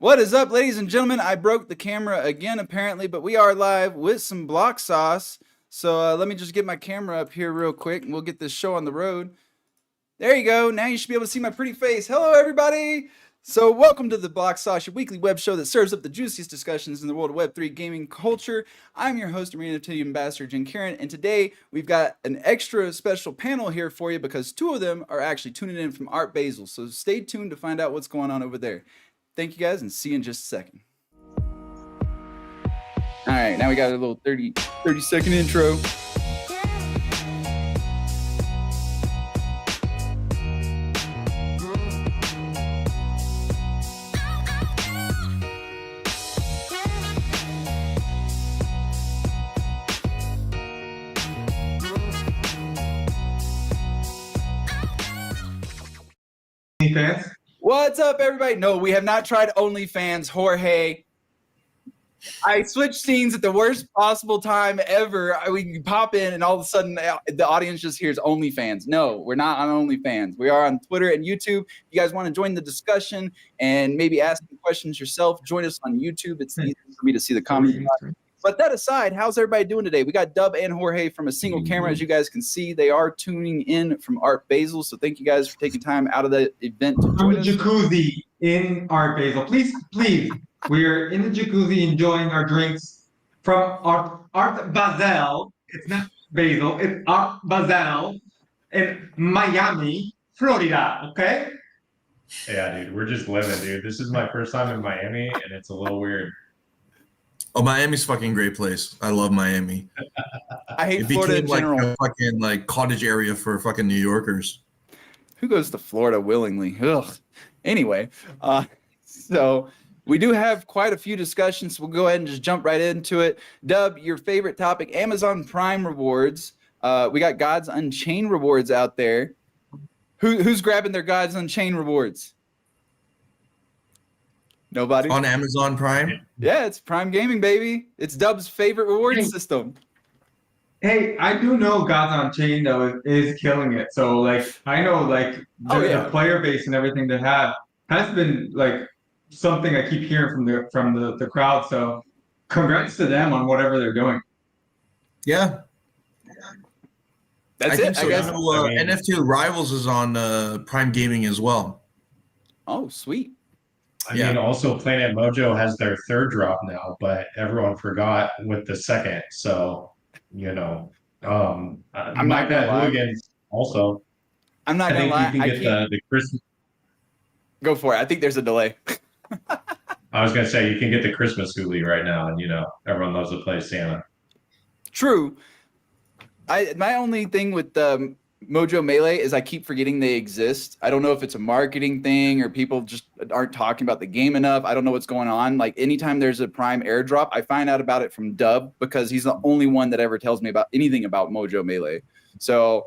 What is up, ladies and gentlemen? I broke the camera again, apparently, but we are live with some block sauce. So let me just get my camera up here real quick, and we'll get this show on the road. There you go. Now you should be able to see my pretty face. Hello, everybody. So welcome to the Block Sauce, your weekly web show that serves up the juiciest discussions in the world of Web3 gaming culture. I'm your host, Marina T Ambassador Jen Karen, and today we've got an extra special panel here for you because two of them are actually tuning in from Art Basel. So stay tuned to find out what's going on over there. Thank you guys, and see you in just a second. All right, now we got a little 30-second intro. Fans? What's up, everybody? No, we have not tried OnlyFans, Jorge. I switched scenes at the worst possible time ever. We pop in, and all of a sudden, the audience just hears OnlyFans. No, we're not on OnlyFans. We are on Twitter and YouTube. If you guys want to join the discussion and maybe ask questions yourself, join us on YouTube. It's easy for me to see the comments. But that aside, how's everybody doing today? We got Dub and Jorge from a single camera. As you guys can see, they are tuning in from Art Basel. So thank you guys for taking time out of the event to join us. Jacuzzi in Art Basel. Please, we're in the jacuzzi enjoying our drinks from Art Basel. It's not Basel, it's Art Basel in Miami, Florida, okay? Yeah, dude, we're just living, dude. This is my first time in Miami, and it's a little weird. Oh, Miami's a fucking great place. I love Miami. I hate Florida in general. Like a fucking cottage area for fucking New Yorkers. Who goes to Florida willingly? Ugh. Anyway, so we do have quite a few discussions. We'll go ahead and just jump right into it. Dub, your favorite topic, Amazon Prime rewards. We got Gods Unchained rewards out there. Who's grabbing their Gods Unchained rewards? Nobody? On Amazon Prime? Yeah, it's Prime Gaming, baby. It's Dub's favorite reward system. Hey, I do know Gods Unchained though is killing it. So I know the player base and everything they have has been something I keep hearing from the crowd. So congrats to them on whatever they're doing. Yeah. That's I it. think so. I guess. NFT Rivals is on Prime Gaming as well. Oh, sweet. I mean, also Planet Mojo has their third drop now, but everyone forgot with the second. So, I'm not gonna Hooligans also. I'm not gonna lie. You can get the Christmas. Go for it. I think there's a delay. I was gonna say you can get the Christmas Hoolie right now, and everyone loves to play Santa. True. My only thing with Mojo Melee is I keep forgetting they exist. I don't know if it's a marketing thing or people just aren't talking about the game enough. I don't know what's going on. Like anytime there's a Prime airdrop, I find out about it from Dub because he's the only one that ever tells me about anything about Mojo Melee. So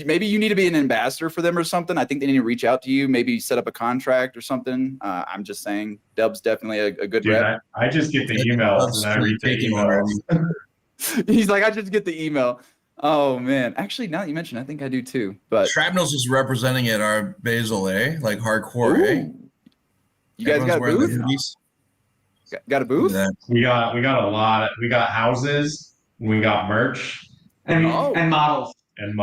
maybe you need to be an ambassador for them or something. I think they need to reach out to you, maybe set up a contract or something. I'm just saying Dub's definitely a good rep. I just get the emails and I read the emails. He's like, I just get the email. Oh man, actually, now that you mention, I think I do too. But Shrapnel's just representing it, our Basel, like hardcore, You guys got a booth? Got a booth? Yeah. We got a lot. We got houses. We got merch and models and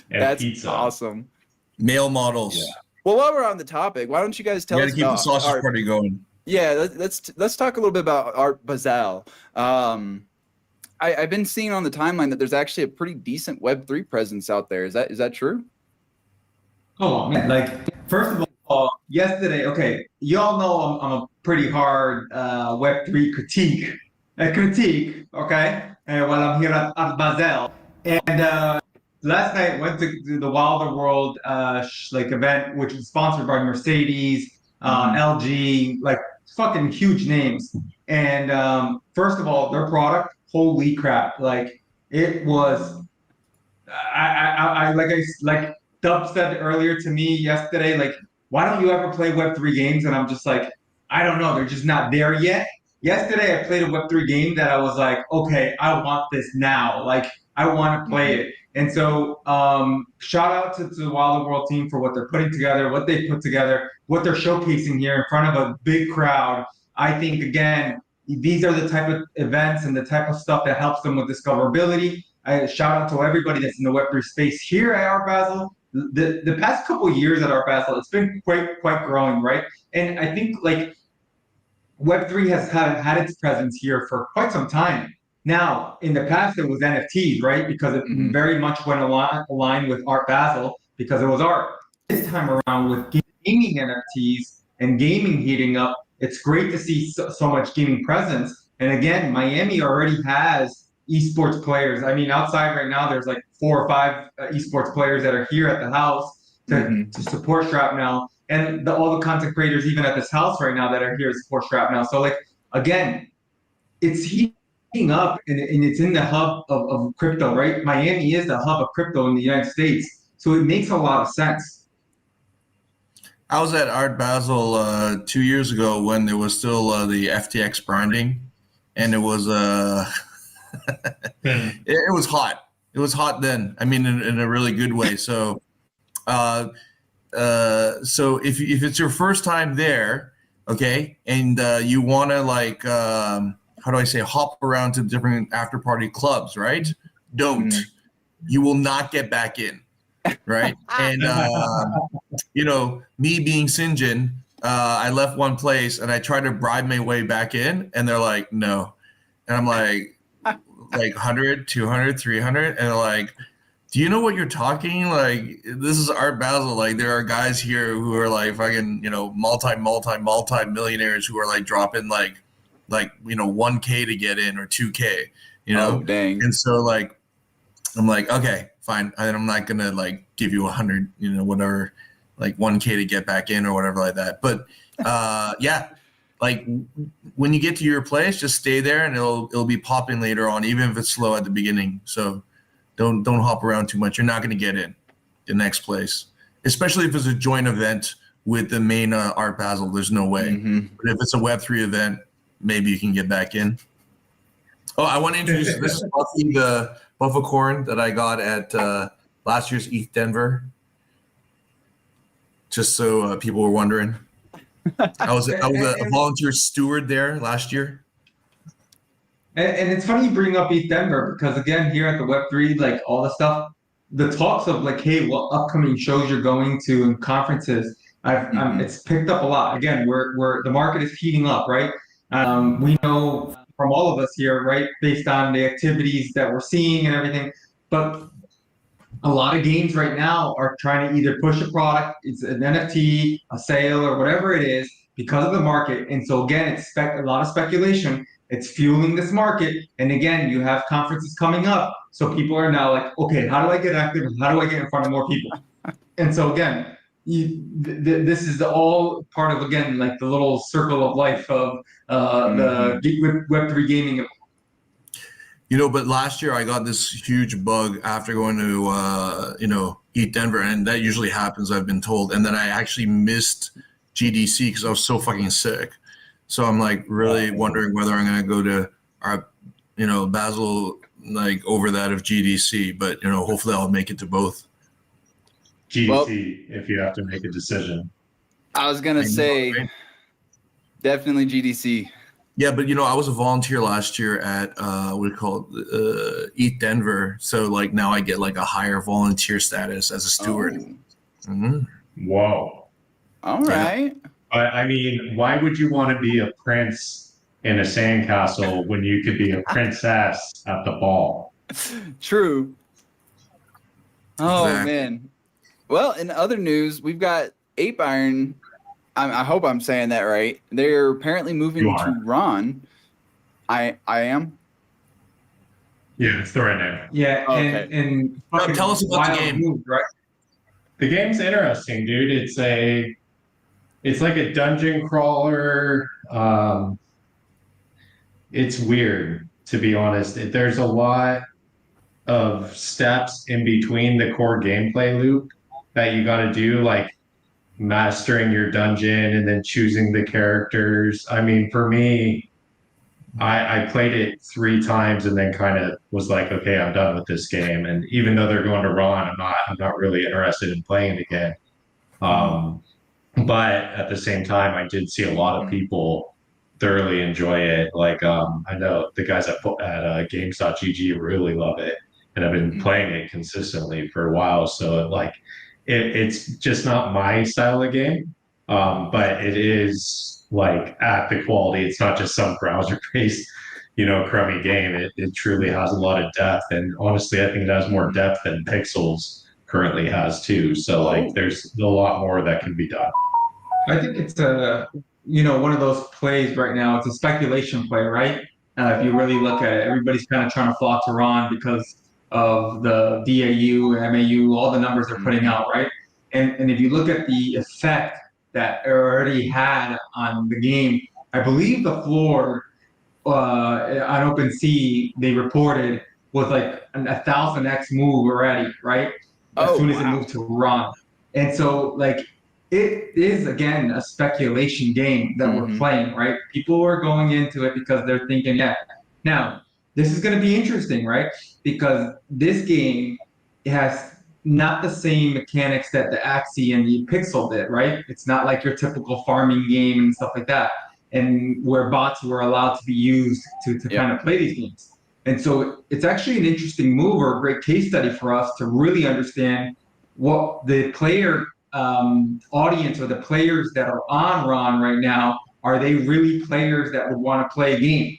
That's pizza. Awesome. Male models. Yeah. Well, while we're on the topic, why don't you guys tell us keep the sausage party going? Yeah, let's talk a little bit about Art Basel. I've been seeing on the timeline that there's actually a pretty decent Web3 presence out there. Is that true? Oh man, first of all, yesterday, okay, y'all know I'm a pretty hard Web3 critique, okay? While I'm here at Basel, and last night went to the Wilder World event, which was sponsored by Mercedes, LG, fucking huge names. And first of all, their product. Holy crap! It was, like Dub said earlier to me yesterday. Why don't you ever play Web3 games? And I'm just like, I don't know. They're just not there yet. Yesterday, I played a Web3 game that I was like, okay, I want this now. I want to play it. And so shout out to the Wild World team for what they're putting together, what they put together, what they're showcasing here in front of a big crowd. I think, again, these are the type of events and the type of stuff that helps them with discoverability. Shout out to everybody that's in the Web3 space here at Art Basel. The past couple of years at Art Basel, it's been quite growing, right? And I think like Web3 has had its presence here for quite some time. Now, in the past, it was NFTs, right? Because it very much went aligned with Art Basel because it was art. This time around with gaming NFTs and gaming heating up, it's great to see so much gaming presence. And again, Miami already has esports players. I mean, outside right now, there's like 4 or 5 esports players that are here at the house to support Shrapnel. And all the content creators, even at this house right now, that are here to support Shrapnel. So, like, again, it's heating up and it's in the hub of crypto, right? Miami is the hub of crypto in the United States. So it makes a lot of sense. I was at Art Basel 2 years ago when there was still the FTX branding, and it was it was hot. It was hot then. I mean, in a really good way. So, so if it's your first time there, okay, and you want to like how do I say, hop around to different after party clubs, right? Don't. You will not get back in, right? And you know, me being Sinjin, I left one place and I tried to bribe my way back in, and they're like, no. And I'm like 100, 200, 300, and they're like, do you know what you're talking? Like, this is Art Basel. Like, there are guys here who are like fucking, you know, multi millionaires who are like dropping like, you know, 1K to get in or 2K, you know? Oh, dang. And so like, I'm like, okay, fine. I'm not going to like give you 100, you know, whatever, like 1K to get back in or whatever like that. But yeah, like when you get to your place, just stay there and it'll be popping later on, even if it's slow at the beginning. So don't hop around too much. You're not going to get in the next place, especially if it's a joint event with the main Art Basel. There's no way. But if it's a Web3 event, maybe you can get back in. Oh, I want to introduce this is Buffy the Buffacorn that I got at last year's ETH Denver. Just so people were wondering, I was a volunteer steward there last year. And it's funny you bring up ETH Denver because again, here at the Web3, like all the stuff, the talks of like, hey, what upcoming shows you're going to and conferences, it's picked up a lot. Again, we're the market is heating up, right? We know from all of us here, right, based on the activities that we're seeing and everything, but a lot of games right now are trying to either push a product, it's an NFT, a sale, or whatever it is, because of the market. And so again, it's a lot of speculation. It's fueling this market. And again, you have conferences coming up. So people are now like, okay, how do I get active? How do I get in front of more people? And so again, this is all part of, again, like the little circle of life of the Web3 gaming. You know, but last year I got this huge bug after going to, you know, ETH Denver, and that usually happens, I've been told. And then I actually missed GDC because I was so fucking sick. So I'm like really wondering whether I'm going to go to our, you know, Basel, like over that of GDC. But, you know, hopefully I'll make it to both. GDC, if you have to make a decision. I was going to say, definitely GDC. Yeah, but you know, I was a volunteer last year at what do you call it, ETH Denver. So like now I get like a higher volunteer status as a steward. Whoa! All right. But I mean, why would you want to be a prince in a sandcastle when you could be a princess at the ball? True. Oh Exactly. man. Well, in other news, we've got Ape Iron. I hope I'm saying that right. They're apparently moving to Ron. I am. Yeah, it's the right name. Yeah, Okay. and Tell us about the game. Moves, right? The game's interesting, dude. It's like a dungeon crawler. It's weird, to be honest. There's a lot of steps in between the core gameplay loop that you got to do, like mastering your dungeon and then choosing the characters. I mean, for me, I played it 3 times and then kind of was like, okay, I'm done with this game. And even though they're going to Ron, I'm not really interested in playing it again. Um, but at the same time, I did see a lot of people thoroughly enjoy it. Like I know the guys at games.gg really love it, and I've been playing it consistently for a while. So it's just not my style of game, but it is like at the quality. It's not just some browser based, crummy game. It truly has a lot of depth, and honestly, I think it has more depth than Pixels currently has too. So like, there's a lot more that can be done. I think it's one of those plays right now. It's a speculation play, right? If you really look at it, everybody's kind of trying to flock to Ron because of the DAU, MAU, all the numbers they're putting out, right? And if you look at the effect that it already had on the game, I believe the floor on OpenSea they reported was like a 1000x move already, right? As soon as it moved to Ron, and so like it is again a speculation game that we're playing, right? People are going into it because they're thinking, yeah. Now this is going to be interesting, right? Because this game has not the same mechanics that the Axie and the Pixel did, right? It's not like your typical farming game and stuff like that, and where bots were allowed to be used to kind of play these games. And so it's actually an interesting move or a great case study for us to really understand what the player audience or the players that are on Ron right now, are they really players that would want to play a game?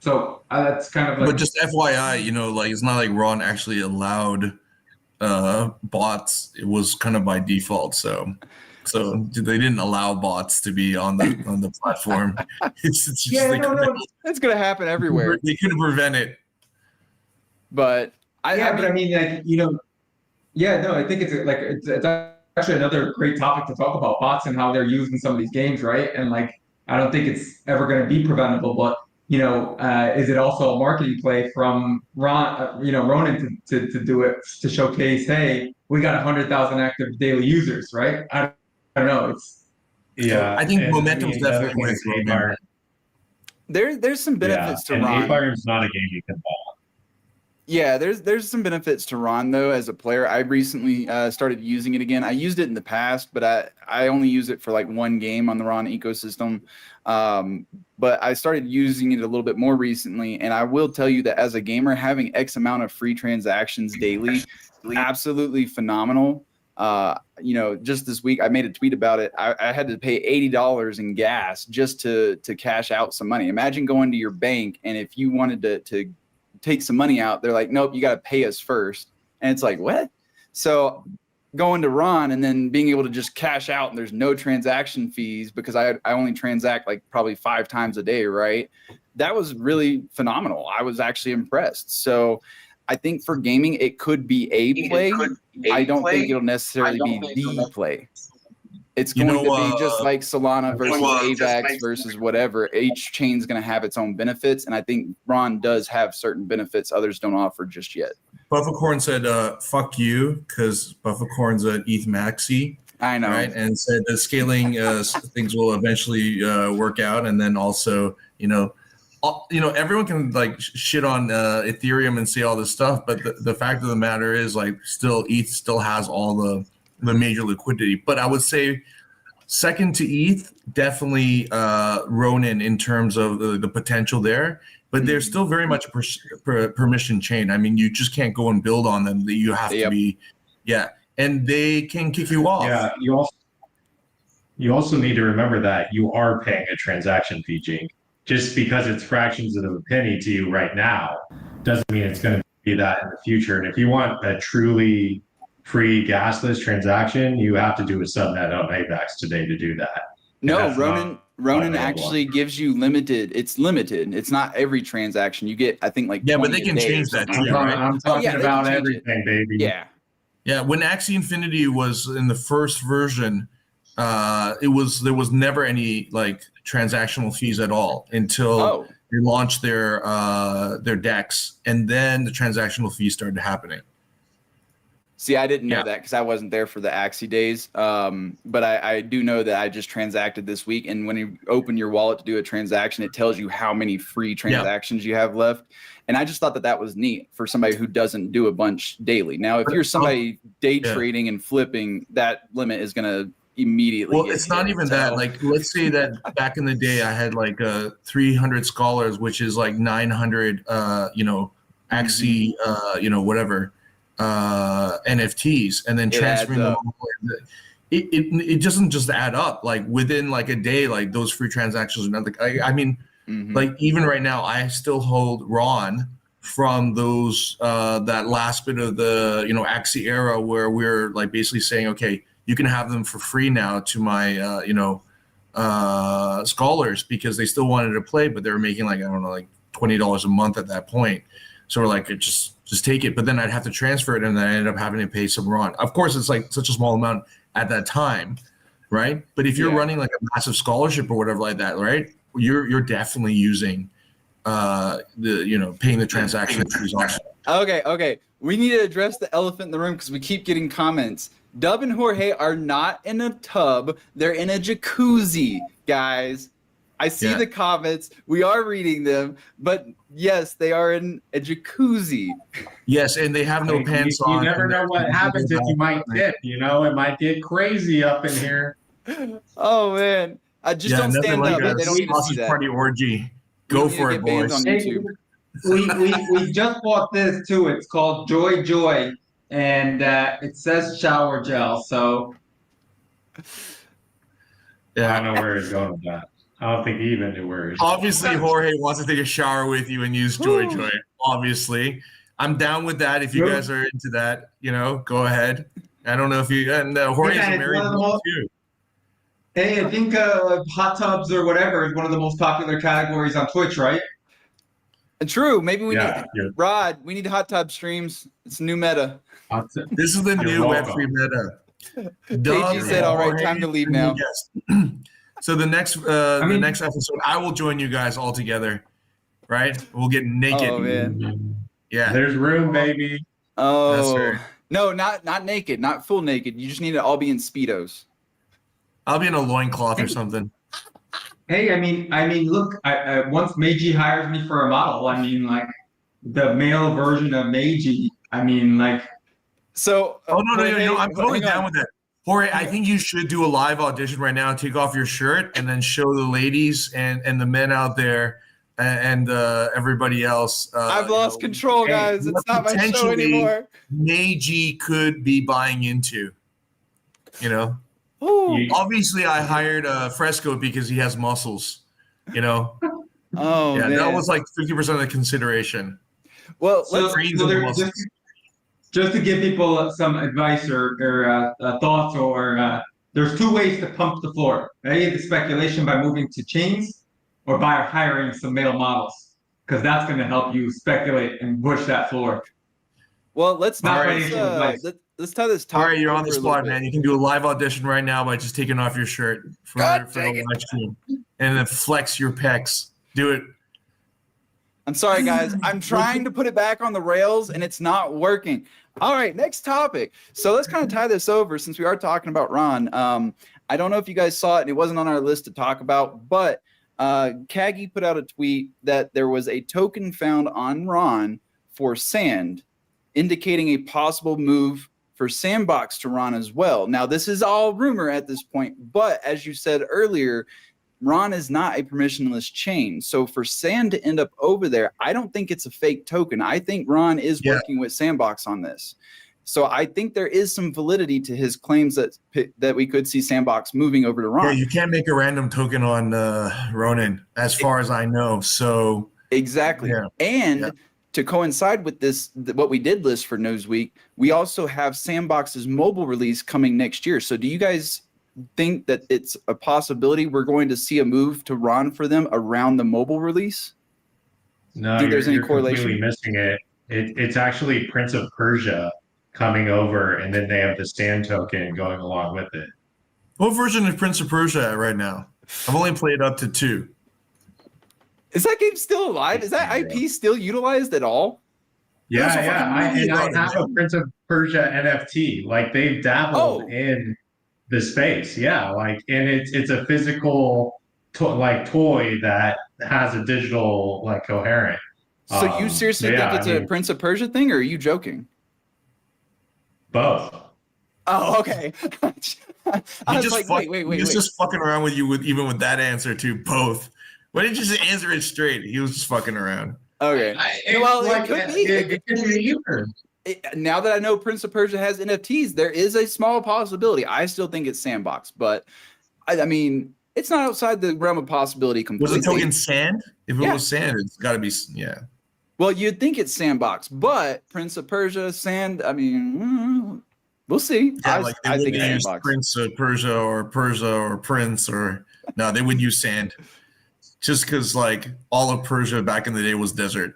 So that's kind of like. But just FYI, like it's not like Ron actually allowed bots. It was kind of by default. So they didn't allow bots to be on the platform. It's just That's gonna happen everywhere. They couldn't prevent it. But I mean, like, I think it's actually another great topic to talk about, bots and how they're used in some of these games, right? And like, I don't think it's ever going to be preventable, but is it also a marketing play from Ronan to do it, to showcase, hey, we got 100,000 active daily users, right? I don't know. I think momentum's definitely going to grow. There's some benefits to Ron. Ape Iron's not a game you can ball. Yeah, there's some benefits to Ron though. As a player, I recently started using it again. I used it in the past, but I only use it for like one game on the Ron ecosystem. But I started using it a little bit more recently, and I will tell you that as a gamer, having X amount of free transactions daily, absolutely phenomenal. Just this week I made a tweet about it. I had to pay $80 in gas just to cash out some money. Imagine going to your bank, and if you wanted to take some money out, they're like, nope, you got to pay us first. And it's like, what? So going to Ron and then being able to just cash out and there's no transaction fees because I only transact like probably 5 times a day, right? That was really phenomenal. I was actually impressed. So I think for gaming, it could be a play. I don't think it'll necessarily be the play. It's going to be just like Solana versus AVAX versus whatever. Each chain's going to have its own benefits, and I think Ron does have certain benefits others don't offer just yet. Buffacorn said, fuck you, because Buffacorn's an ETH maxi. I know. Right? And said the scaling things will eventually work out. And then also, everyone can like shit on Ethereum and say all this stuff, but the fact of the matter is like still ETH still has all the major liquidity. But I would say second to ETH, definitely Ronin in terms of the potential there. But they're still very much a permission chain. I mean, you just can't go and build on them. You have to be, and they can kick you off. Yeah, you also need to remember that you are paying a transaction fee, Jink. Just because it's fractions of a penny to you right now doesn't mean it's going to be that in the future. And if you want a truly free gasless transaction, you have to do a subnet on AVAX today to do that. No, Ronin actually gives you limited. It's limited. It's not every transaction. You get, I think, like but they can change that too, right? I'm talking about everything, baby. Yeah. When Axie Infinity was in the first version, there was never any like transactional fees at all until they launched their decks, and then the transactional fees started happening. See, I didn't know Yeah. that because I wasn't there for the Axie days. But I do know that I just transacted this week. And when you open your wallet to do a transaction, it tells you how many free transactions you have left. And I just thought that that was neat for somebody who doesn't do a bunch daily. Now, if you're somebody day trading and flipping, that limit is going to immediately Well, get it's not hit. even So- that. Like, let's say that back in the day, I had like 300 scholars, which is like 900, Axie, whatever, NFTs, and then It transferring adds them. up. Over. It doesn't just add up. Like within like a day, like those free transactions are not like. I mean, Mhm. like even right now, I still hold Ron from those that last bit of the Axie era where we're like basically saying, okay, you can have them for free now to my scholars because they still wanted to play, but they were making like I don't know like $20 a month at that point. So we're like, just take it. But then I'd have to transfer it, and then I ended up having to pay some Ron. Of course, it's like such a small amount at that time, right? But if you're running like a massive scholarship or whatever like that, right? You're definitely using paying the transaction fees on it. Okay. We need to address the elephant in the room because we keep getting comments. Dub and Jorge are not in a tub. They're in a jacuzzi, guys. I see the comments. We are reading them. But yes, they are in a jacuzzi. Yes, and they have no pants on. You never know what happens if you might tip. You know, it might get crazy up in here. Oh, man. Just don't nothing stand like up. a They don't need to see sausage that. party orgy. We Go don't need to for it, get banned boys. on YouTube. We just bought this too. It's called Joy, and it says shower gel. So I don't know where he's going with that. I don't think he even knew where he's going. Obviously, Jorge wants to take a shower with you and use Joy. Obviously, I'm down with that. If you guys are into that, go ahead. I don't know if you and Jorge's a married man too. Hey, I think hot tubs or whatever is one of the most popular categories on Twitch, right? True. Maybe we Yeah, need Rod. We need hot tub streams. It's new meta. This is the new Web3 meta. KG said, "All right, time to leave now." So the next the next episode, I will join you guys all together. Right? We'll get naked. Oh man. Yeah. There's room, baby. Oh. That's right. No, not naked, not full naked. You just need to all be in Speedos. I'll be in a loincloth or something. Hey, I mean, look, once Meiji hires me for a model, I mean, like the male version of Meiji. I mean, like. So. Oh no! I'm totally down with that. Jorge, I think you should do a live audition right now. Take off your shirt and then show the ladies and the men out there and everybody else. I've lost control, guys. It's not my show anymore. Meiji could be buying into. Obviously, I hired Fresco because he has muscles. Oh, yeah, man. that was like 50% of the consideration. Well, just to give people some advice or thoughts, or there's two ways to pump the floor. A, the speculation by moving to chains, or by hiring some male models, because that's going to help you speculate and push that floor. Well, let's tie this topic. All right, you're on the spot, man. You can do a live audition right now by just taking off your shirt for the live stream, and then flex your pecs. Do it. I'm sorry, guys. I'm trying to put it back on the rails, and it's not working. All right, next topic. So let's kind of tie this over since we are talking about Ron. I don't know if you guys saw it, and it wasn't on our list to talk about, but Kagi put out a tweet that there was a token found on Ron for Sand, indicating a possible move for Sandbox to Ron as well. Now, this is all rumor at this point, but as you said earlier, Ron is not a permissionless chain. So for Sand to end up over there, I don't think it's a fake token. I think Ron is working with Sandbox on this. So I think there is some validity to his claims that we could see Sandbox moving over to Ron. Yeah, you can't make a random token on Ronin, as far as I know. So exactly. Yeah. And to coincide with this, what we did list for Newsweek, we also have Sandbox's mobile release coming next year. So do you guys think that it's a possibility we're going to see a move to Ron for them around the mobile release? No, there's any correlation? Completely missing it. It's actually Prince of Persia coming over, and then they have the Sand token going along with it. What version of Prince of Persia right now? I've only played up to 2. Is that game still alive? Is that IP still utilized at all? Yeah, There's a yeah. fucking movie I about have it, a man. Prince of Persia NFT. Like they've dabbled Oh, in the space. Yeah, like and it's a physical toy that has a digital like coherent. so you seriously But yeah, think I it's a mean Prince of Persia thing, or are you joking? both. Oh, okay. I was like, wait, wait, wait, He's wait. just fucking around with you with even with that answer too. Both. Why didn't you just answer it straight? He was just fucking around. Okay. It's Well, it like could be. it could be either. Now that I know Prince of Persia has NFTs, there is a small possibility. I still think it's sandbox, but I mean, it's not outside the realm of possibility Was the completely. token sand? If it Yeah. was sand, it's got to be yeah. Well, you'd think it's sandbox, but Prince of Persia, sand. I mean, we'll see. Yeah, like they I think wouldn't it's use sandbox. Prince of Persia or Prince or no, they would use sand. Just because like all of Persia back in the day was desert.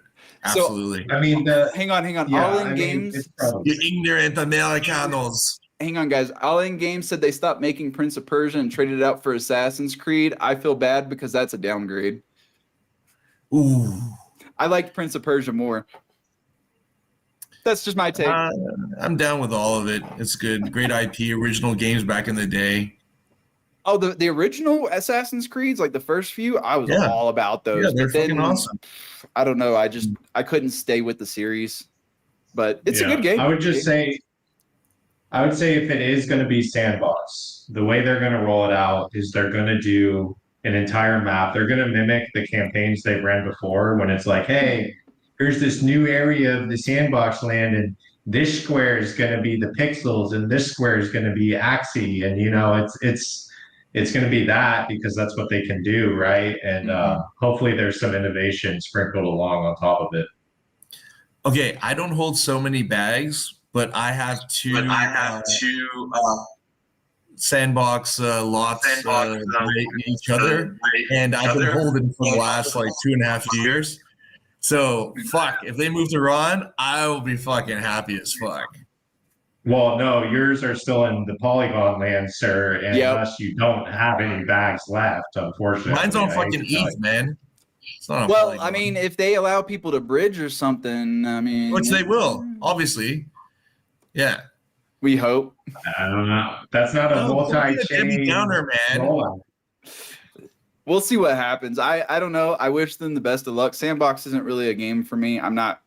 So- Absolutely. I mean Hang on. yeah, All in I mean, games. it's probably- You ignorant Americanos. Hang on, guys. All in games said they stopped making Prince of Persia and traded it out for Assassin's Creed. I feel bad because that's a downgrade. Ooh. I liked Prince of Persia more. That's just my take. I'm down with all of it. It's good. Great IP, original games back in the day. Oh, the original Assassin's Creeds, like the first few, I was Yeah. all about those. Yeah, they're But then, fucking awesome. I don't know. I couldn't stay with the series, but it's a Yeah. good game. I would say if it is going to be sandbox, the way they're going to roll it out is they're going to do an entire map. They're going to mimic the campaigns they've ran before when it's like, hey, here's this new area of the sandbox land, and this square is going to be the pixels, and this square is going to be Axie, and it's going to be that because that's what they can do, right? And hopefully there's some innovation sprinkled along on top of it. Okay, I don't hold so many bags, but I have two. Sandbox lots by each other, and I've been holding for the last like 2.5 years. So fuck, if they move to Ron, I will be fucking happy as fuck. Well, no, yours are still in the Polygon land, sir, Yep. unless you don't have any bags left, unfortunately. Mine's on I hate fucking to tell ETH, you. man. It's not on Well, Polygon. I mean, if they allow people to bridge or something, I mean, which they will, obviously. Yeah. we hope. I don't know. That's not a No, don't be a Debbie multi-chain Downer, man. rollout. We'll see what happens. I don't know. I wish them the best of luck. Sandbox isn't really a game for me. I'm not.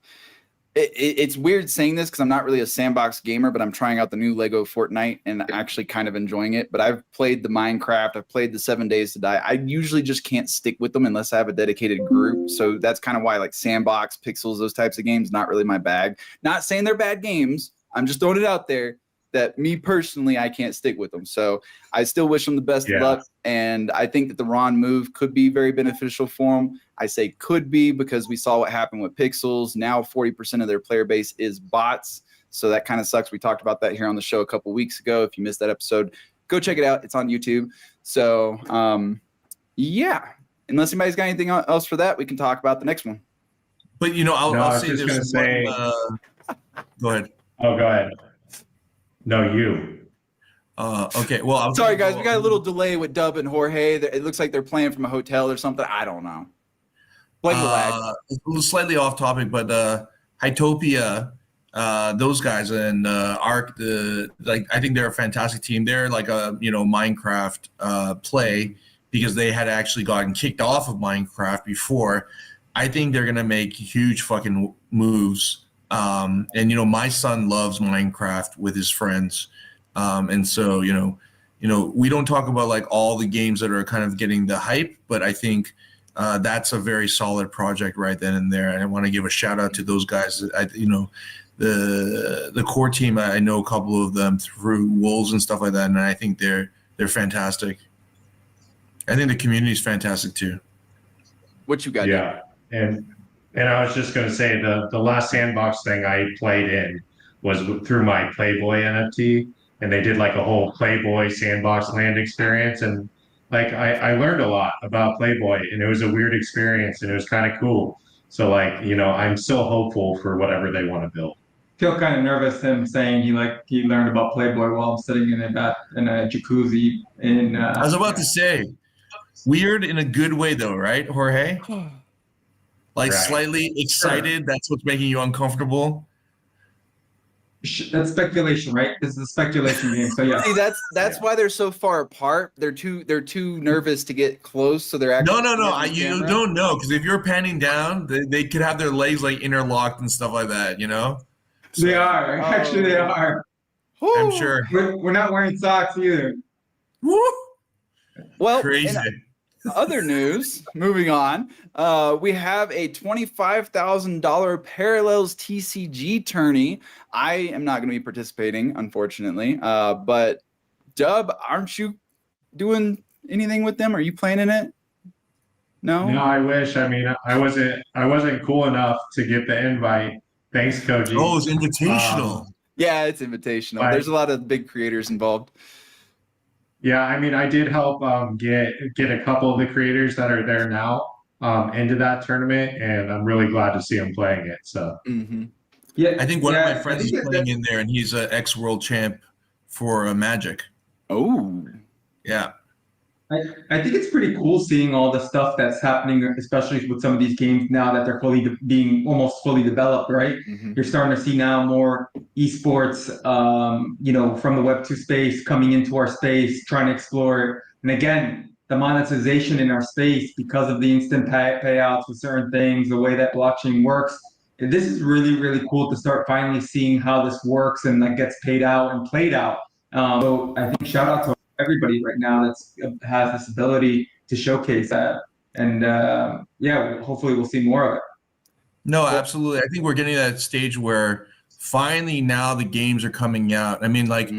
It's weird saying this because I'm not really a sandbox gamer, but I'm trying out the new Lego Fortnite and actually kind of enjoying it. But I've played the Minecraft. I've played the 7 Days to Die. I usually just can't stick with them unless I have a dedicated group. So that's kind of why like Sandbox, Pixels, those types of games, not really my bag. Not saying they're bad games. I'm just throwing it out there that me personally, I can't stick with them. So I still wish them the best of luck. And I think that the Ron move could be very beneficial for them. I say could be because we saw what happened with Pixels. Now 40% of their player base is bots. So that kind of sucks. We talked about that here on the show a couple weeks ago. If you missed that episode, go check it out. It's on YouTube. So yeah, unless anybody's got anything else for that, we can talk about the next one. But you know, I'll say just there's gonna one. Go ahead. Oh, go ahead. No, you. Okay. Well, I'm Sorry, guys. We got a little delay with Dub and Jorge. It looks like they're playing from a hotel or something. I don't know. Blame the lag. A little slightly off topic, but Hytopia, those guys and Arc, I think they're a fantastic team. They're like a Minecraft play because they had actually gotten kicked off of Minecraft before. I think they're gonna make huge fucking moves. And my son loves Minecraft with his friends, and so we don't talk about like all the games that are kind of getting the hype, but I think that's a very solid project right then and there. And I want to give a shout out to those guys. The core team. I know a couple of them through Wolves and stuff like that, and I think they're fantastic. I think the community is fantastic too. What you got? Yeah, and I was just going to say the last sandbox thing I played in was through my Playboy NFT, and they did like a whole Playboy sandbox land experience, and like I learned a lot about Playboy, and it was a weird experience, and it was kind of cool. So like I'm still hopeful for whatever they want to build. Feel kind of nervous him saying he learned about Playboy while I'm sitting in a jacuzzi in. I was about to say, weird in a good way though, right, Jorge? like Right. slightly excited. That's what's making you uncomfortable. That's speculation, right? This is a speculation game. So yeah. See, that's why they're so far apart. They're too nervous to get close, so they're actually No. the You camera. don't know, because if you're panning down, they could have their legs like interlocked and stuff like that. You know. They are. Actually, they Oh. are. I'm Whew. sure. We're not wearing socks either. Woo! Well, Crazy. in other news, moving on, we have a $25,000 Parallels TCG tourney. I am not going to be participating, unfortunately. But Dub, aren't you doing anything with them? Are you playing in it? No. No, I wish. I mean, I wasn't cool enough to get the invite. Thanks, Koji. Oh, it's invitational. Yeah, it's invitational. Right. There's a lot of big creators involved. Yeah, I mean, I did help get a couple of the creators that are there now into that tournament, and I'm really glad to see them playing it. So Yeah, I think one of my I friends think is playing in there, and he's an ex-world champ for Magic. Oh. Yeah. I think it's pretty cool seeing all the stuff that's happening, especially with some of these games now that they're being almost fully developed, right? Mm-hmm. You're starting to see now more esports, from the Web2 space coming into our space, trying to explore it. And again, the monetization in our space because of the instant payouts with certain things, the way that blockchain works. This is really, really cool to start finally seeing how this works and that gets paid out and played out. So I think shout out to everybody right now that has this ability to showcase that. And hopefully we'll see more of it. No, absolutely. I think we're getting to that stage where finally now the games are coming out. I mean, like,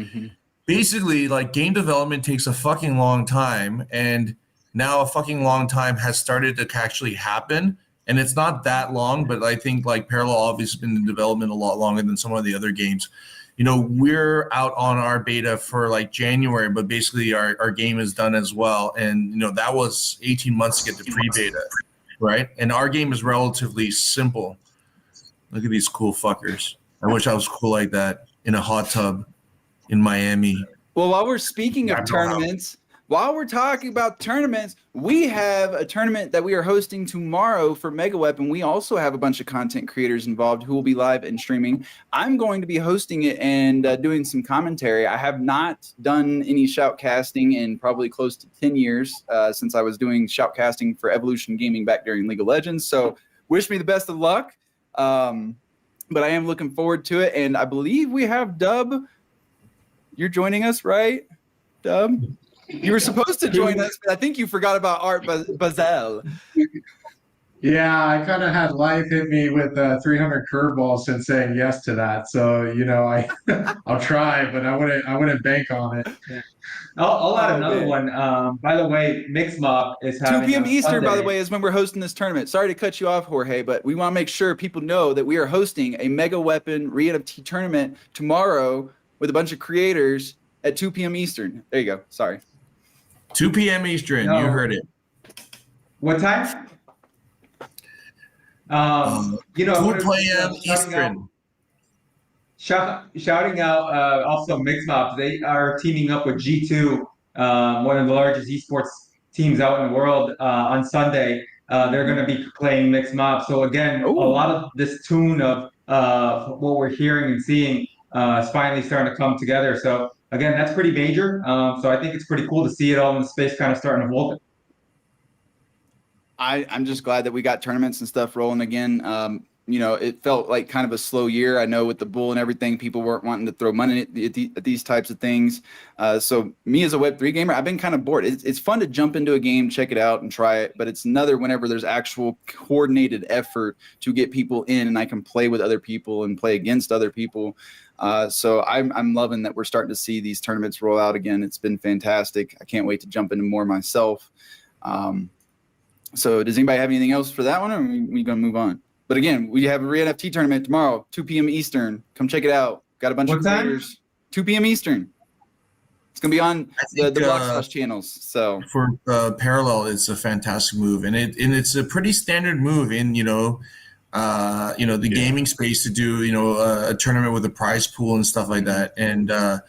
basically, like, game development takes a fucking long time, and now a fucking long time has started to actually happen. And it's not that long, but I think, like, Parallel obviously been in development a lot longer than some of the other games. You know, we're out on our beta for like January, but basically our game is done as well. And, you know, that was 18 months to get to pre-beta, right? And our game is relatively simple. Look at these cool fuckers. I wish I was cool like that in a hot tub in Miami. Well, while we're speaking of tournaments, while we're talking about tournaments, we have a tournament that we are hosting tomorrow for Mega Weapon. We also have a bunch of content creators involved who will be live and streaming. I'm going to be hosting it and doing some commentary. I have not done any shoutcasting in probably close to 10 years since I was doing shoutcasting for Evolution Gaming back during League of Legends. So wish me the best of luck. But I am looking forward to it. And I believe we have Dub. You're joining us, right, Dub? You were supposed to join us, but I think you forgot about Art Basel. yeah, I kind of had life hit me with 300 curveballs since saying yes to that. So I'll try, but I wouldn't bank on it. Yeah. I'll add another one. By the way, Mixmob is having 2 p.m. Eastern, Sunday. by the way, is when we're hosting this tournament. Sorry to cut you off, Jorge, but we want to make sure people know that we are hosting a Mega Weapon re-NFT tournament tomorrow with a bunch of creators at 2 p.m. Eastern. There you go. Sorry. 2 p.m. Eastern. No. You heard it. What time? 2 p.m. Eastern. Shouting out also Mixmob. They are teaming up with G2, one of the largest esports teams out in the world, on Sunday. They're going to be playing Mixmob. So again, a lot of this tune of what we're hearing and seeing is finally starting to come together. So again, that's pretty major. So I think it's pretty cool to see it all in the space kind of starting to hold. I'm just glad that we got tournaments and stuff rolling again. It felt like kind of a slow year. I know with the bull and everything, people weren't wanting to throw money at these types of things. So me as a Web3 gamer, I've been kind of bored. It's fun to jump into a game, check it out and try it, but it's another whenever there's actual coordinated effort to get people in and I can play with other people and play against other people. So I'm loving that we're starting to see these tournaments roll out again. It's been fantastic. I can't wait to jump into more myself. So does anybody have anything else for that one, or are we going to move on? But again, we have a re-NFT tournament tomorrow, 2 p.m. Eastern. Come check it out. Got a bunch of creators. 2 p.m. Eastern. It's going to be on the Block channels. So for Parallel, it's a fantastic move, and it's a pretty standard move in the gaming space to do a tournament with a prize pool and stuff like that. And I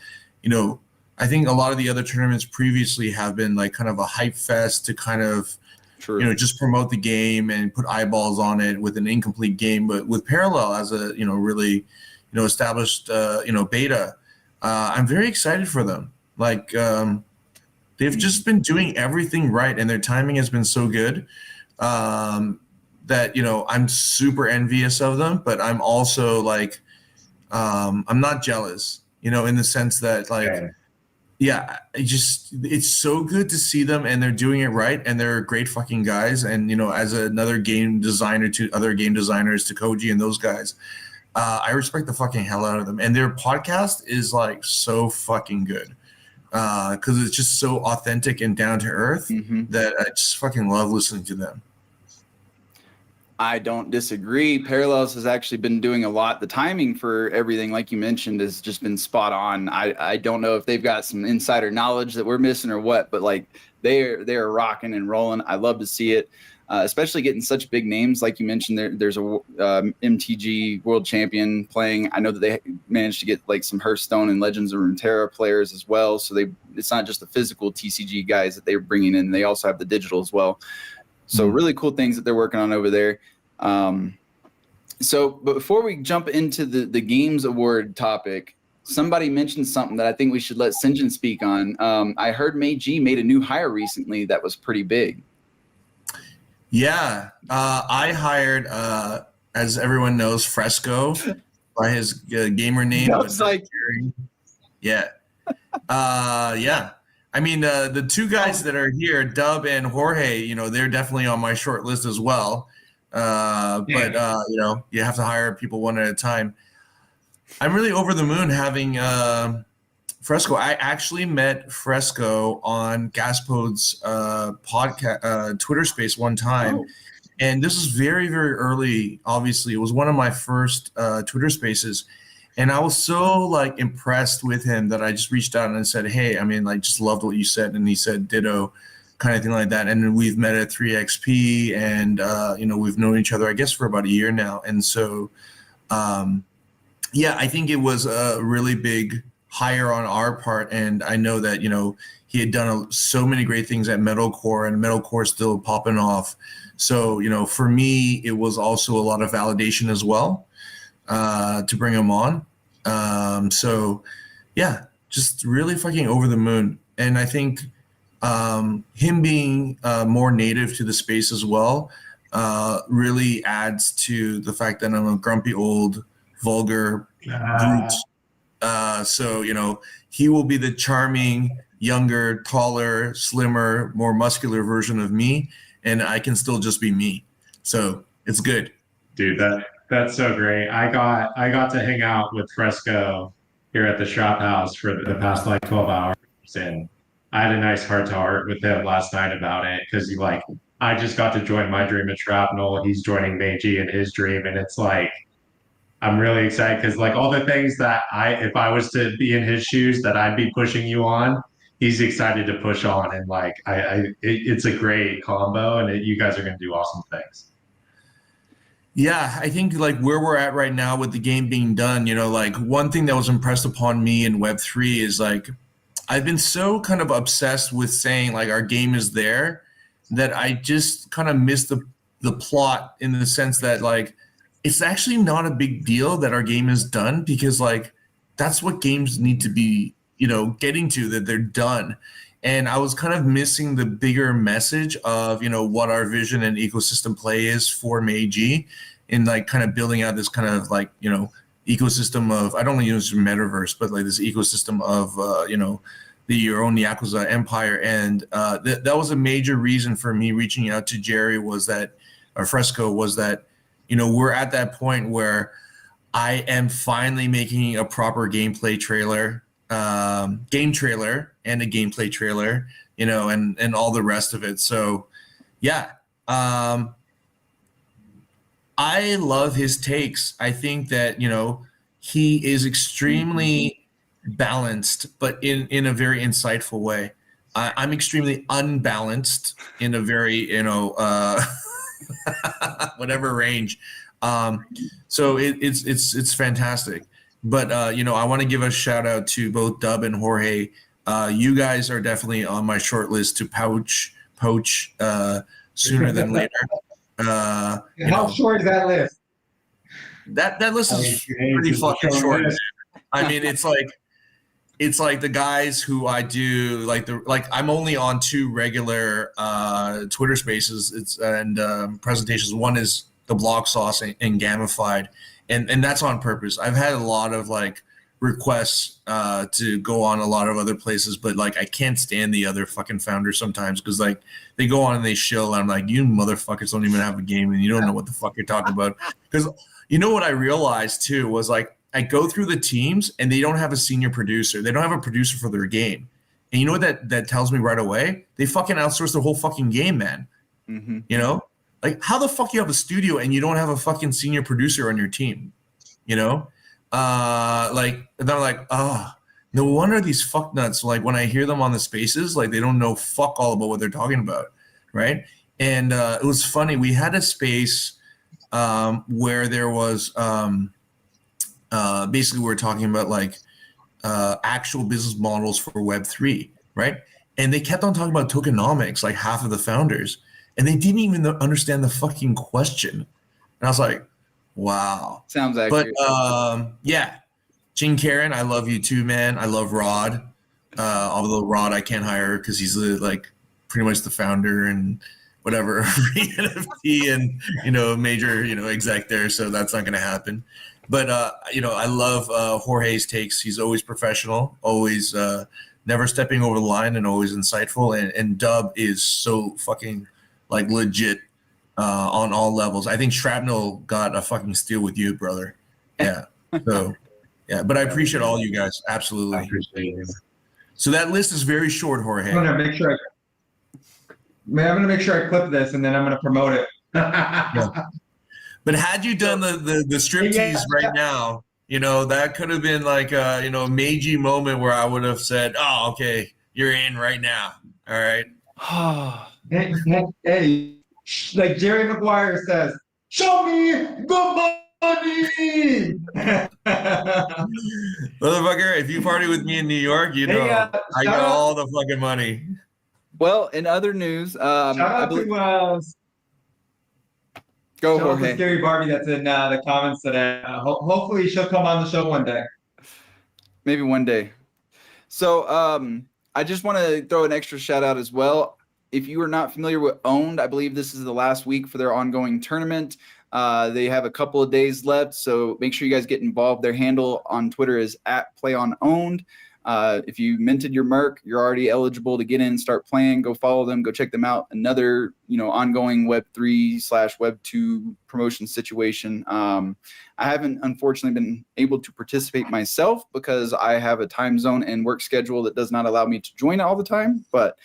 think a lot of the other tournaments previously have been like kind of a hype fest to kind of True. you know, just promote the game and put eyeballs on it with an incomplete game. But with Parallel as a, you know, really, you know, established, you know, beta, I'm very excited for them. Like, they've just been doing everything right, and their timing has been so good that, you know, I'm super envious of them, but I'm also like, I'm not jealous, you know, in the sense that, like, Okay. yeah, it's so good to see them, and they're doing it right, and they're great fucking guys. And, you know, as another game designer to other game designers, to Koji and those guys, I respect the fucking hell out of them. And their podcast is like so fucking good because it's just so authentic and down to earth that I just fucking love listening to them. I don't disagree. Parallels has actually been doing a lot. The timing for everything, like you mentioned, has just been spot on. I don't know if they've got some insider knowledge that we're missing or what, but like they're rocking and rolling. I love to see it, especially getting such big names. Like you mentioned, there's a MTG world champion playing. I know that they managed to get like some Hearthstone and Legends of Runeterra players as well. So it's not just the physical TCG guys that they're bringing in. They also have the digital as well. So really cool things that they're working on over there. So but before we jump into the Games Award topic, somebody mentioned something that I think we should let Sinjin speak on. I heard Meiji made a new hire recently that was pretty big. Yeah, I hired, as everyone knows, Fresco by his gamer name. I was like, yeah. Yeah. I mean, the two guys that are here, Dub and Jorge, you know, they're definitely on my short list as well. But, you know, you have to hire people one at a time. I'm really over the moon having Fresco. I actually met Fresco on Gaspod's podcast, Twitter space one time. Oh. And this is very, very early, obviously. It was one of my first Twitter spaces. And I was so like impressed with him that I just reached out and said, hey, I mean, like, just loved what you said. And he said ditto, kind of thing like that. And we've met at 3XP and, you know, we've known each other, I guess, for about a year now. And so, yeah, I think it was a really big hire on our part. And I know that, you know, he had done so many great things at Metalcore, and Metalcore still popping off. So, you know, for me, it was also a lot of validation as well to bring him on. So, yeah, just really fucking over the moon. And I think him being more native to the space as well really adds to the fact that I'm a grumpy old vulgar brute. So, you know, he will be the charming, younger, taller, slimmer, more muscular version of me, and I can still just be me. So it's good. Dude, that's so great. I got to hang out with Fresco here at the shop house for the past like 12 hours, and I had a nice heart-to-heart with him last night about it, because I just got to join my dream at Shrapnel. He's joining Meiji in his dream, and it's like, I'm really excited because like all the things that if I was to be in his shoes that I'd be pushing you on, he's excited to push on, and like it's a great combo, and you guys are going to do awesome things. Yeah, I think like where we're at right now with the game being done, you know, like one thing that was impressed upon me in Web3 is like, I've been so kind of obsessed with saying like our game is there that I just kind of miss the plot, in the sense that like, it's actually not a big deal that our game is done, because like that's what games need to be, you know, getting to, that they're done. And I was kind of missing the bigger message of, you know, what our vision and ecosystem play is for Meiji, in like kind of building out this kind of like, you know, ecosystem of, I don't want to use metaverse, but like this ecosystem of, you know, your own Yakuza empire. And that was a major reason for me reaching out to Jerry, or Fresco, was that, you know, we're at that point where I am finally making a proper gameplay trailer, game trailer, and a gameplay trailer, you know, and all the rest of it. So, yeah, I love his takes. I think that, you know, he is extremely balanced, but in a very insightful way. I'm extremely unbalanced in a very, you know, whatever range. So it's fantastic. But you know, I want to give a shout out to both Dub and Jorge. You guys are definitely on my short list to poach sooner than later. How short is that list? That list is pretty fucking short. I mean, it's like the guys who I do like I'm only on 2 regular Twitter Spaces and presentations. One is the Block Sauce and Gamified, and that's on purpose. I've had a lot of like requests to go on a lot of other places, but like I can't stand the other fucking founders sometimes because like they go on and they shill, and I'm like, you motherfuckers don't even have a game and you don't know what the fuck you're talking about. Because you know what I realized too was like I go through the teams and they don't have a senior producer. They don't have a producer for their game. And you know what that tells me right away? They fucking outsource the whole fucking game, man. Mm-hmm. You know? Like, how the fuck you have a studio and you don't have a fucking senior producer on your team? You know? Like, they're like, oh, no wonder these fuck nuts, like, when I hear them on the Spaces, like, they don't know fuck all about what they're talking about, right? And it was funny. We had a space where there was basically we were talking about, like, actual business models for Web3, right? And they kept on talking about tokenomics, like half of the founders. And they didn't even understand the fucking question. And I was like, wow. Sounds accurate. But yeah, Jing Karen, I love you too, man. I love Rod. Although Rod I can't hire because he's like pretty much the founder and whatever NFT and major exec there. So that's not gonna happen. But I love Jorge's takes. He's always professional, always never stepping over the line, and always insightful. And Dub is so fucking like legit on all levels. I think Shrapnel got a fucking steal with you, brother. Yeah. So yeah, but I appreciate all you guys. Absolutely. I appreciate it. So that list is very short, Jorge. I'm gonna make sure I clip this and then I'm gonna promote it. Yeah. But had you done the striptease right now, that could have been like a Meiji moment where I would have said, "Oh, okay, you're in right now." All right. Hey, like Jerry Maguire says, "Show me the money." Motherfucker, if you party with me in New York, I got all the fucking money. Well, in other news, shout out to go shout out Jorge. to Scary Barbie that's in the comments today. Hopefully she'll come on the show one day. Maybe one day. So I just want to throw an extra shout out as well. If you are not familiar with Owned, I believe this is the last week for their ongoing tournament. They have a couple of days left, so make sure you guys get involved. Their handle on Twitter is @PlayOnOwned. If you minted your Merc, you're already eligible to get in and start playing. Go follow them. Go check them out. Another, ongoing Web3/Web2 promotion situation. I haven't, unfortunately, been able to participate myself because I have a time zone and work schedule that does not allow me to join all the time. But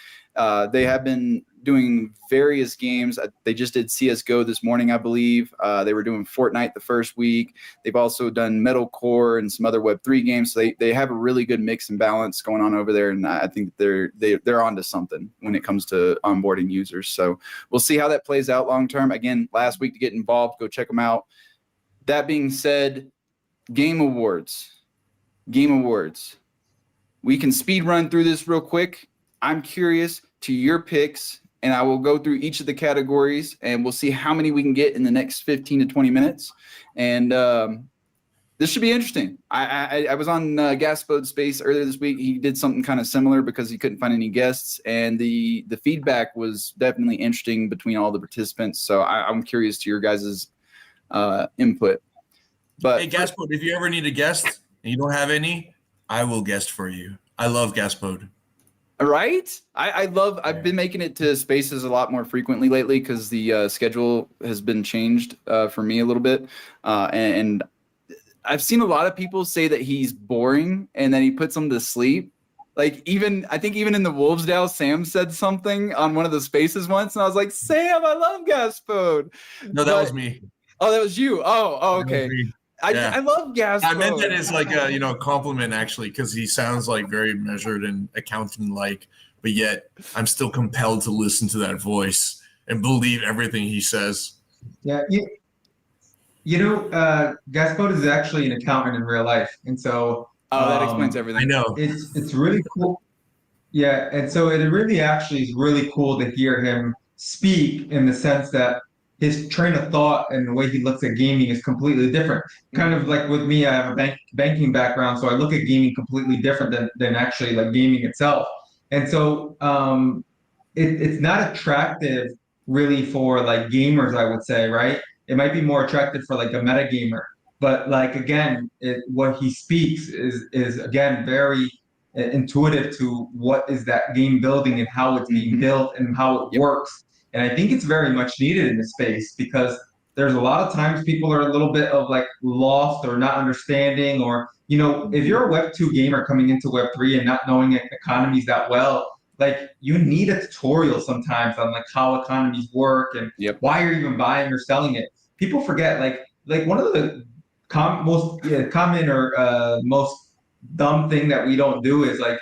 they have been doing various games. They just did CSGO this morning, I believe. They were doing Fortnite the first week. They've also done Metalcore and some other Web3 games. So they have a really good mix and balance going on over there. And I think they're onto something when it comes to onboarding users. So we'll see how that plays out long term. Again, last week to get involved, go check them out. That being said, Game Awards. We can speed run through this real quick. I'm curious to your picks, and I will go through each of the categories, and we'll see how many we can get in the next 15 to 20 minutes. And this should be interesting. I was on Gaspode Space earlier this week. He did something kind of similar because he couldn't find any guests, and the feedback was definitely interesting between all the participants. So I'm curious to your guys' input. But hey, Gaspode, if you ever need a guest and you don't have any, I will guest for you. I love Gaspode. Right? I've been making it to Spaces a lot more frequently lately because the schedule has been changed for me a little bit. And I've seen a lot of people say that he's boring and then he puts them to sleep. Like I think even in the Wolvesdale, Sam said something on one of the Spaces once. And I was like, Sam, I love Gaspode. No, that was me. Oh, that was you. Oh, okay. I love Gaspode. I meant that as like a compliment actually, because he sounds like very measured and accountant-like, but yet I'm still compelled to listen to that voice and believe everything he says. Yeah, Gaspode is actually an accountant in real life, and so that explains everything. I know it's really cool. Yeah, and so it really actually is really cool to hear him speak in the sense that his train of thought and the way he looks at gaming is completely different. Kind of like with me, I have a banking background, so I look at gaming completely different than actually like gaming itself. And so it's not attractive really for like gamers, I would say, right? It might be more attractive for like a meta gamer. But like again, what he speaks is again very intuitive to what is that game building and how it's being built and how it works. And I think it's very much needed in this space because there's a lot of times people are a little bit of like lost or not understanding, or if you're a Web 2 gamer coming into Web 3 and not knowing economies that well, like you need a tutorial sometimes on like how economies work and why you're even buying or selling it. People forget like one of the most common or most dumb thing that we don't do is like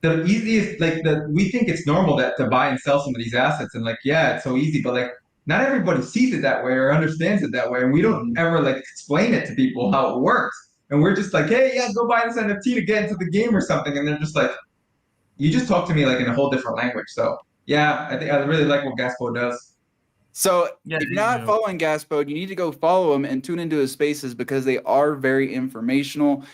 the easiest, like we think it's normal that to buy and sell some of these assets, and like it's so easy, but like not everybody sees it that way or understands it that way, and we don't ever like explain it to people how it works, and we're just like, hey, go buy this NFT to get into the game or something, and they're just like, you just talk to me like in a whole different language. So I think I really like what Gaspo does. So if you're not following Gaspo, you need to go follow him and tune into his spaces because they are very informational.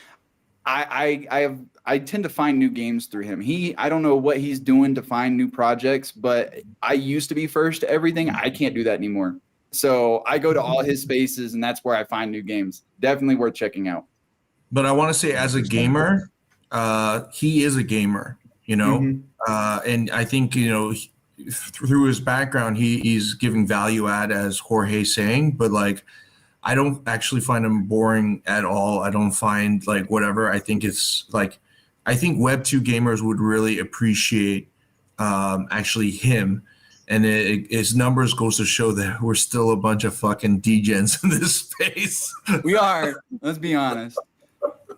I tend to find new games through him. I don't know what he's doing to find new projects, but I used to be first to everything. I can't do that anymore. So I go to all his spaces, and that's where I find new games. Definitely worth checking out. But I want to say, as a gamer, he is a gamer, and I think, through his background, he's giving value add, as Jorge's saying, but like, I don't actually find him boring at all. I don't find like whatever. I think it's like, I think Web2 gamers would really appreciate actually him. And his numbers goes to show that we're still a bunch of fucking degens in this space. We are, let's be honest.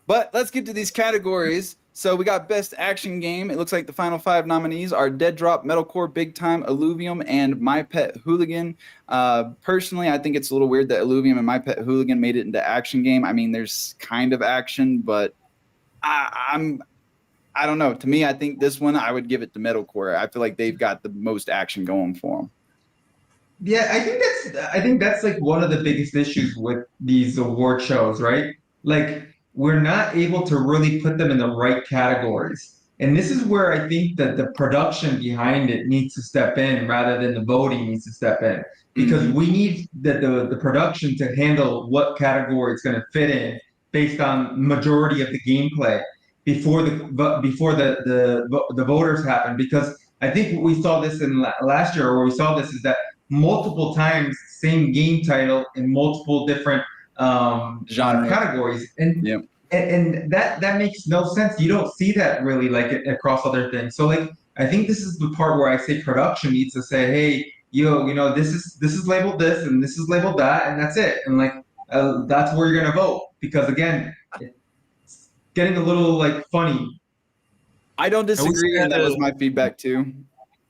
But let's get to these categories. So we got Best Action Game. It looks like the final 5 nominees are Dead Drop, Metalcore, Big Time, Illuvium, and My Pet Hooligan. Personally, I think it's a little weird that Illuvium and My Pet Hooligan made it into Action Game. I mean, there's kind of action, but I don't know. To me, I think this one, I would give it to Metalcore. I feel like they've got the most action going for them. Yeah, I think that's like one of the biggest issues with these award shows, right? Like, we're not able to really put them in the right categories. And this is where I think that the production behind it needs to step in rather than the voting needs to step in. Because we need the production to handle what category it's going to fit in based on majority of the gameplay before the voters happen. Because I think we saw this in last year, or we saw this, is that multiple times, same game title in multiple different genre categories, and that makes no sense. You don't see that really like across other things. So like, I think this is the part where I say production needs to say, hey, this is labeled this and this is labeled that, and that's it, and like that's where you're gonna vote, because again, it's getting a little like funny. I don't disagree, and that was my feedback too.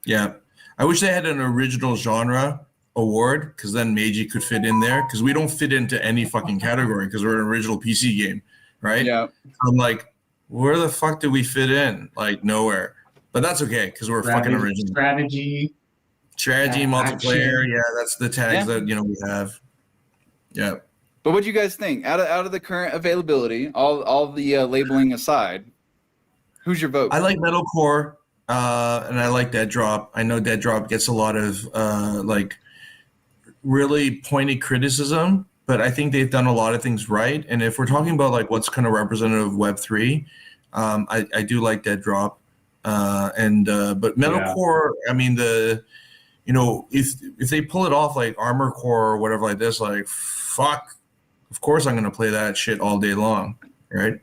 Yeah, I wish they had an original genre award, because then Meiji could fit in there, because we don't fit into any fucking category because we're an original PC game, right? Yeah. I'm like, where the fuck do we fit in? Like, nowhere. But that's okay, because we're fucking original. Strategy, multiplayer. action. Yeah, that's the tags that we have. Yeah. But what do you guys think? Out of the current availability, all the labeling aside, who's your vote? I like Metalcore, and I like Dead Drop. I know Dead Drop gets a lot of like really pointed criticism, but I think they've done a lot of things right. And if we're talking about like what's kind of representative of Web3, I do like Dead Drop, but Metalcore. I mean, if they pull it off like Armor Core or whatever like this, like fuck, of course I'm gonna play that shit all day long, right?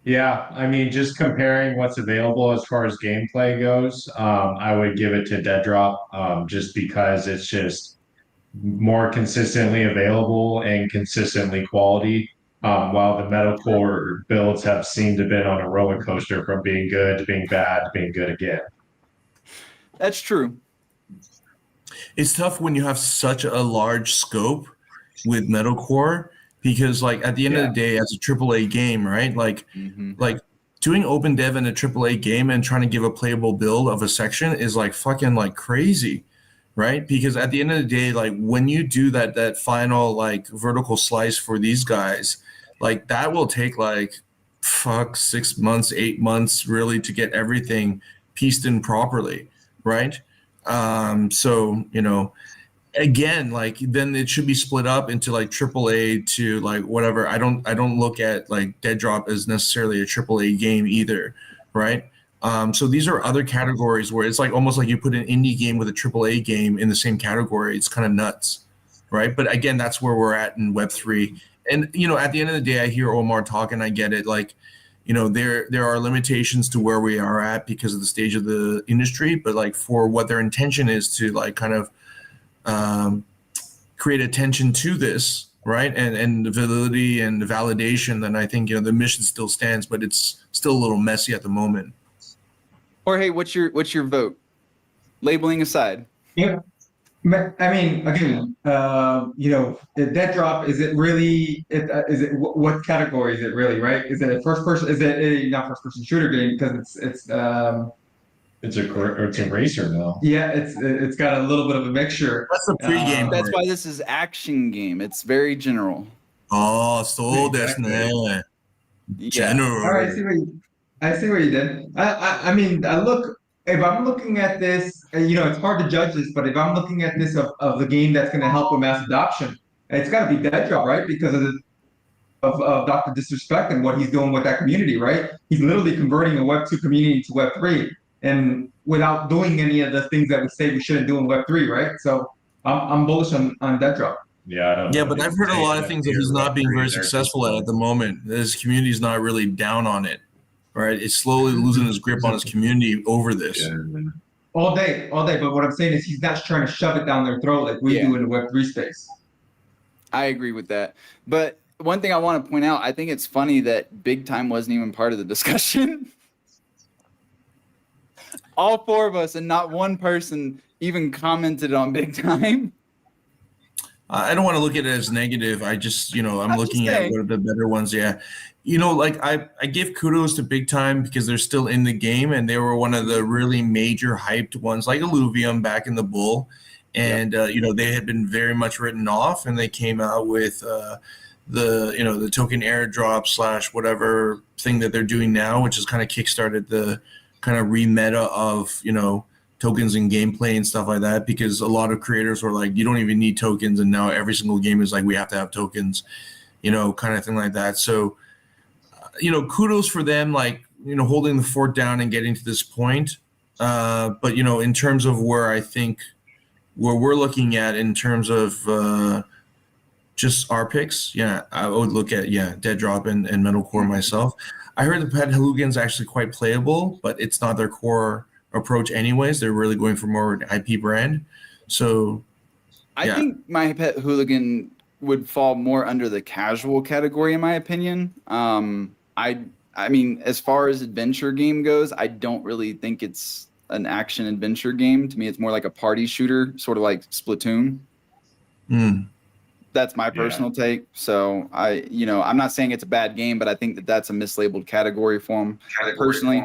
Yeah, I mean, just comparing what's available as far as gameplay goes, I would give it to Dead Drop, just because it's just more consistently available and consistently quality, while the Metalcore builds have seemed to been on a roller coaster from being good to being bad to being good again. That's true. It's tough when you have such a large scope with Metalcore, because like at the end of the day, as a AAA game, right? Like doing open dev in a AAA game and trying to give a playable build of a section is like fucking like crazy. right? Because at the end of the day, like when you do that final like vertical slice for these guys, like that will take like 6 months, 8 months really to get everything pieced in properly, right? So again, like then it should be split up into like AAA to like whatever. I don't look at like Dead Drop as necessarily a AAA game either, right? So these are other categories where it's like almost like you put an indie game with a AAA game in the same category. It's kind of nuts, right? But again, that's where we're at in Web3. And at the end of the day, I hear Omar talk, and I get it. Like, there are limitations to where we are at because of the stage of the industry. But like for what their intention is to like kind of create attention to this, right? And the validity and the validation, then I think the mission still stands, but it's still a little messy at the moment. Jorge, what's your vote? Labeling aside. Yeah. I mean, again, the Dead Drop, is it really, what category is it really, right? Is it a first person, is it a not first person shooter game? Because it's It's a racer now. yeah, it's got a little bit of a mixture. That's a pregame. That's why this is action game. It's very general. Oh, so that's Yeah. general. All right, I see what you did. I mean, if I'm looking at this, it's hard to judge this, but if I'm looking at this of the game that's going to help with mass adoption, it's got to be Dead Drop, right? Because of Dr. Disrespect and what he's doing with that community, right? He's literally converting a Web 2 community to Web 3, and without doing any of the things that we say we shouldn't do in Web 3, right? So I'm bullish on Dead Drop. Yeah, I don't Yeah, know. but I've heard a lot of things that he's not being very successful at the moment. His community's not really down on it, right? It's slowly losing his grip on his community over this. All day. But what I'm saying is he's not trying to shove it down their throat like we do in the Web 3 space. I agree with that. But one thing I want to point out, I think it's funny that Big Time wasn't even part of the discussion. All four of us and not one person even commented on Big Time. I don't want to look at it as negative. I just, I'm looking at what are the better ones. Yeah. Like I give kudos to Big Time because they're still in the game, and they were one of the really major hyped ones, like Illuvium back in the Bull. And, they had been very much written off, and they came out with the token airdrop / whatever thing that they're doing now, which has kind of kickstarted the kind of re-meta of, tokens and gameplay and stuff like that, because a lot of creators were like, you don't even need tokens, and now every single game is like, we have to have tokens, kind of thing like that. So, kudos for them, like, holding the fort down and getting to this point. But, in terms of where we're looking at in terms of just our picks, I would look at, Dead Drop and Metalcore myself. I heard the Pet Hooligans actually quite playable, but it's not their core approach anyways. They're really going for more IP brand. So I think My Pet Hooligan would fall more under the casual category in my opinion. I mean, as far as adventure game goes, I don't really think it's an action adventure game. To me, it's more like a party shooter, sort of like Splatoon. That's my personal take. So I'm not saying it's a bad game, but I think that that's a mislabeled category for them personally.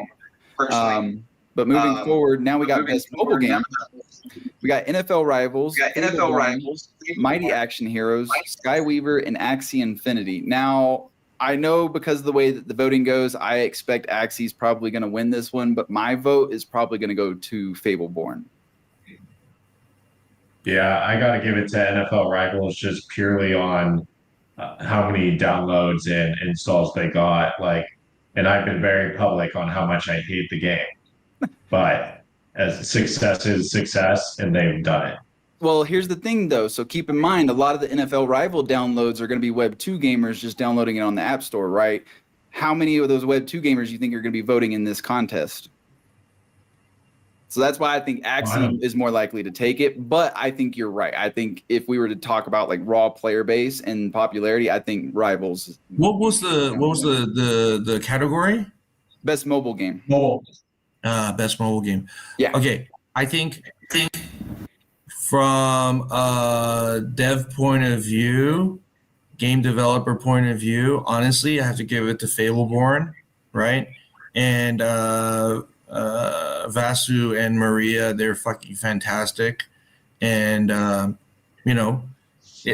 But moving forward, now we got best mobile game. We got NFL Rivals, Mighty Action Heroes, Skyweaver, and Axie Infinity. Now, I know because of the way that the voting goes, I expect Axie's probably going to win this one, but my vote is probably going to go to Fableborn. Yeah, I got to give it to NFL Rivals just purely on how many downloads and installs they got. And I've been very public on how much I hate the game. But as success is success, and they've done it. Well, here's the thing, though. So keep in mind, a lot of the NFL Rival downloads are going to be Web 2 gamers just downloading it on the App Store, right? How many of those Web 2 gamers do you think are going to be voting in this contest? So that's why I think Axie is more likely to take it. But I think you're right. I think if we were to talk about like raw player base and popularity, I think Rivals. What was the category? Best mobile game. Mobile. Best mobile game. Yeah. Okay. I think from a dev point of view, game developer point of view, honestly, I have to give it to Fableborn, right? And Vasu and Maria, they're fucking fantastic. and you know,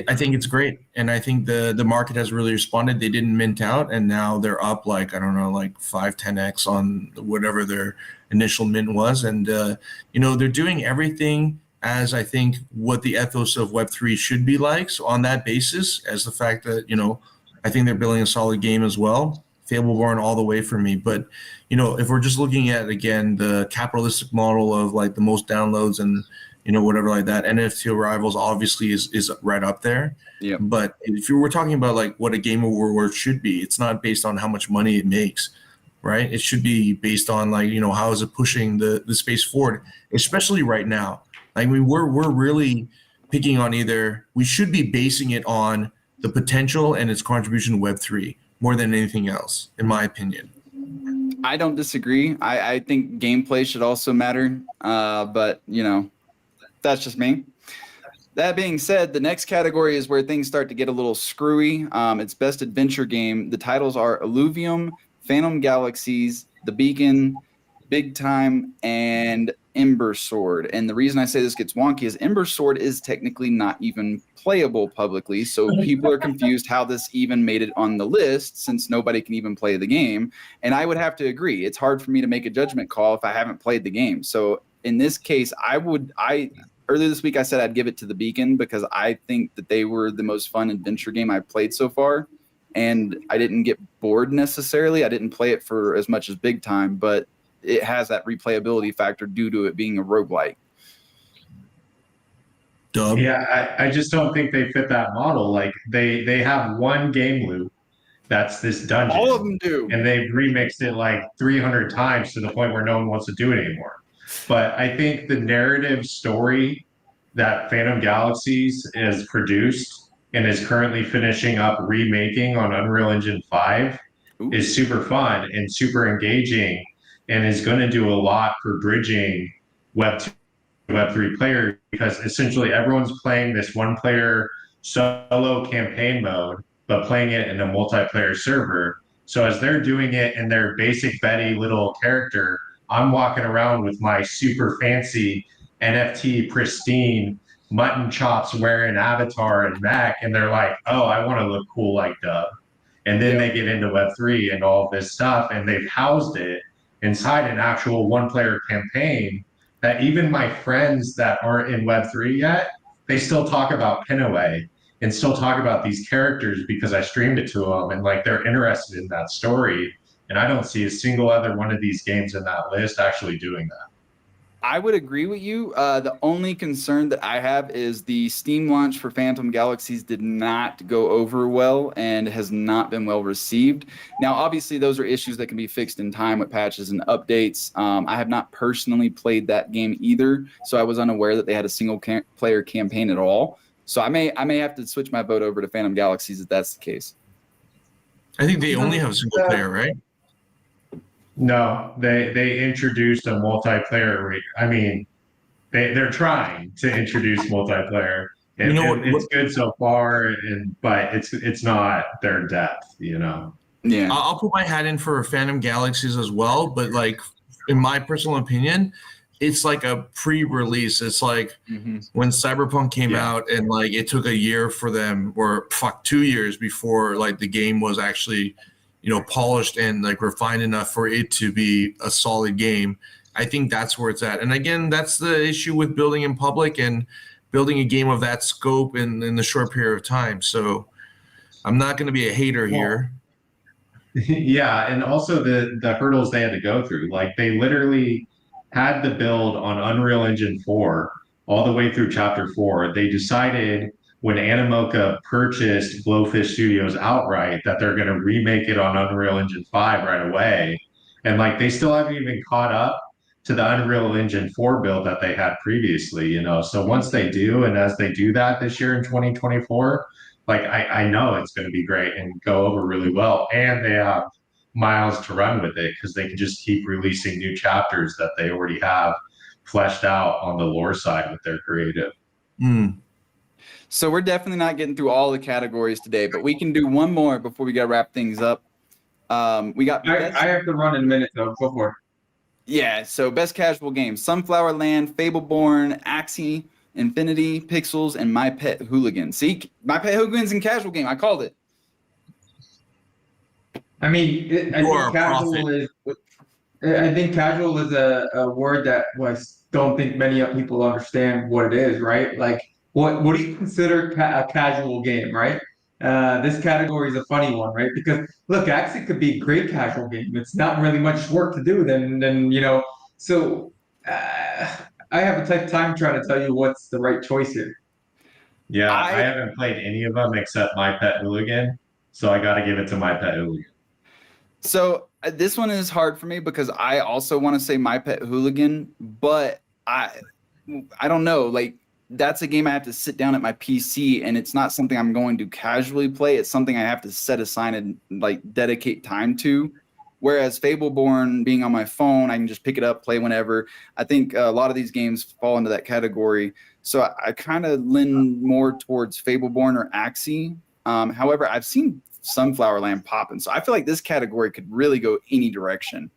I think it's great, and I think the market has really responded. They didn't mint out, and now they're up like I don't know, like 5-10x on whatever their initial mint was, and they're doing everything as I think what the ethos of Web3 should be like. So on that basis, as the fact that I think they're building a solid game as well. Fableborn all the way for me, but if we're just looking at again the capitalistic model of like the most downloads and whatever like that. NFT Arrivals obviously is right up there. Yeah. But if you were talking about like what a game award should be, it's not based on how much money it makes, right? It should be based on like, how is it pushing the space forward, especially right now. Like we're really picking on we should be basing it on the potential and its contribution to Web3 more than anything else, in my opinion. I don't disagree. I think gameplay should also matter. But that's just me. That being said, the next category is where things start to get a little screwy. It's Best Adventure Game. The titles are Illuvium, Phantom Galaxies, The Beacon, Big Time, and Ember Sword. And the reason I say this gets wonky is Ember Sword is technically not even playable publicly. So people are confused how this even made it on the list since nobody can even play the game. And I would have to agree. It's hard for me to make a judgment call if I haven't played the game. So in this case, earlier this week I said I'd give it to The Beacon because I think that they were the most fun adventure game I've played so far. And I didn't get bored necessarily. I didn't play it for as much as Big Time, but it has that replayability factor due to it being a roguelike. Dub. Yeah, I just don't think they fit that model. Like they have one game loop that's this dungeon. All of them do. And they've remixed it like 300 times to the point where no one wants to do it anymore. But I think the narrative story that Phantom Galaxies is produced and is currently finishing up remaking on Unreal Engine 5 is super fun and super engaging and is going to do a lot for bridging Web 2 Web3 players because essentially everyone's playing this one player solo campaign mode, but playing it in a multiplayer server. So as they're doing it in their basic Betty little character, I'm walking around with my super fancy NFT pristine mutton chops wearing avatar and Mac, and they're like, oh, I want to look cool like Dub. And then they get into Web3 and all this stuff, and they've housed it inside an actual one-player campaign that even my friends that aren't in Web3 yet, they still talk about Pinaway and still talk about these characters because I streamed it to them, and like they're interested in that story. And I don't see a single other one of these games in that list actually doing that. I would agree with you. The only concern that I have is the Steam launch for Phantom Galaxies did not go over well and has not been well received. Now, obviously, those are issues that can be fixed in time with patches and updates. I have not personally played that game either, so I was unaware that they had a single player campaign at all. So I may have to switch my vote over to Phantom Galaxies if that's the case. I think they only have a single player, right? No, they introduced a multiplayer. I mean, they're trying to introduce multiplayer. It's good so far, but it's not their depth, Yeah, I'll put my hat in for Phantom Galaxies as well, but like in my personal opinion, it's like a pre-release. It's like when Cyberpunk came out, and like it took a year for them, or 2 years before like the game was actually polished and like refined enough for it to be a solid game. I think that's where it's at. And again, that's the issue with building in public and building a game of that scope in the short period of time. So I'm not going to be a hater here. Yeah, and also the hurdles they had to go through. Like they literally had the build on Unreal Engine 4 all the way through Chapter 4. They decided when Animoca purchased Blowfish Studios outright that they're going to remake it on Unreal Engine 5 right away. And like they still haven't even caught up to the Unreal Engine 4 build that they had previously, So once they do, and as they do that this year in 2024, like I know it's going to be great and go over really well. And they have miles to run with it because they can just keep releasing new chapters that they already have fleshed out on the lore side with their creative. So we're definitely not getting through all the categories today, but we can do one more before we got to wrap things up. We got. I have to run in a minute though. Go for it. Yeah. So best casual game: Sunflower Land, Fableborn, Axie, Infinity, Pixels, and My Pet Hooligan. See, My Pet Hooligan's in casual game. I called it. I mean, You are a I think casual is a word that don't think many people understand what it is, right? Like, what do you consider a casual game, right? This category is a funny one, right? Because look, actually, could be a great casual game. It's not really much work to do. Then So I have a tough time trying to tell you what's the right choice here. Yeah, I I haven't played any of them except My Pet Hooligan, so I got to give it to My Pet Hooligan. So this one is hard for me because I also want to say My Pet Hooligan, but I don't know. Like that's a game I have to sit down at my PC, and it's not something I'm going to casually play. It's something I have to set aside and like dedicate time to. Whereas Fableborn being on my phone, I can just pick it up, play whenever. I think a lot of these games fall into that category. So I kind of lean more towards Fableborn or Axie. However, I've seen Sunflower Land popping, so I feel like this category could really go any direction.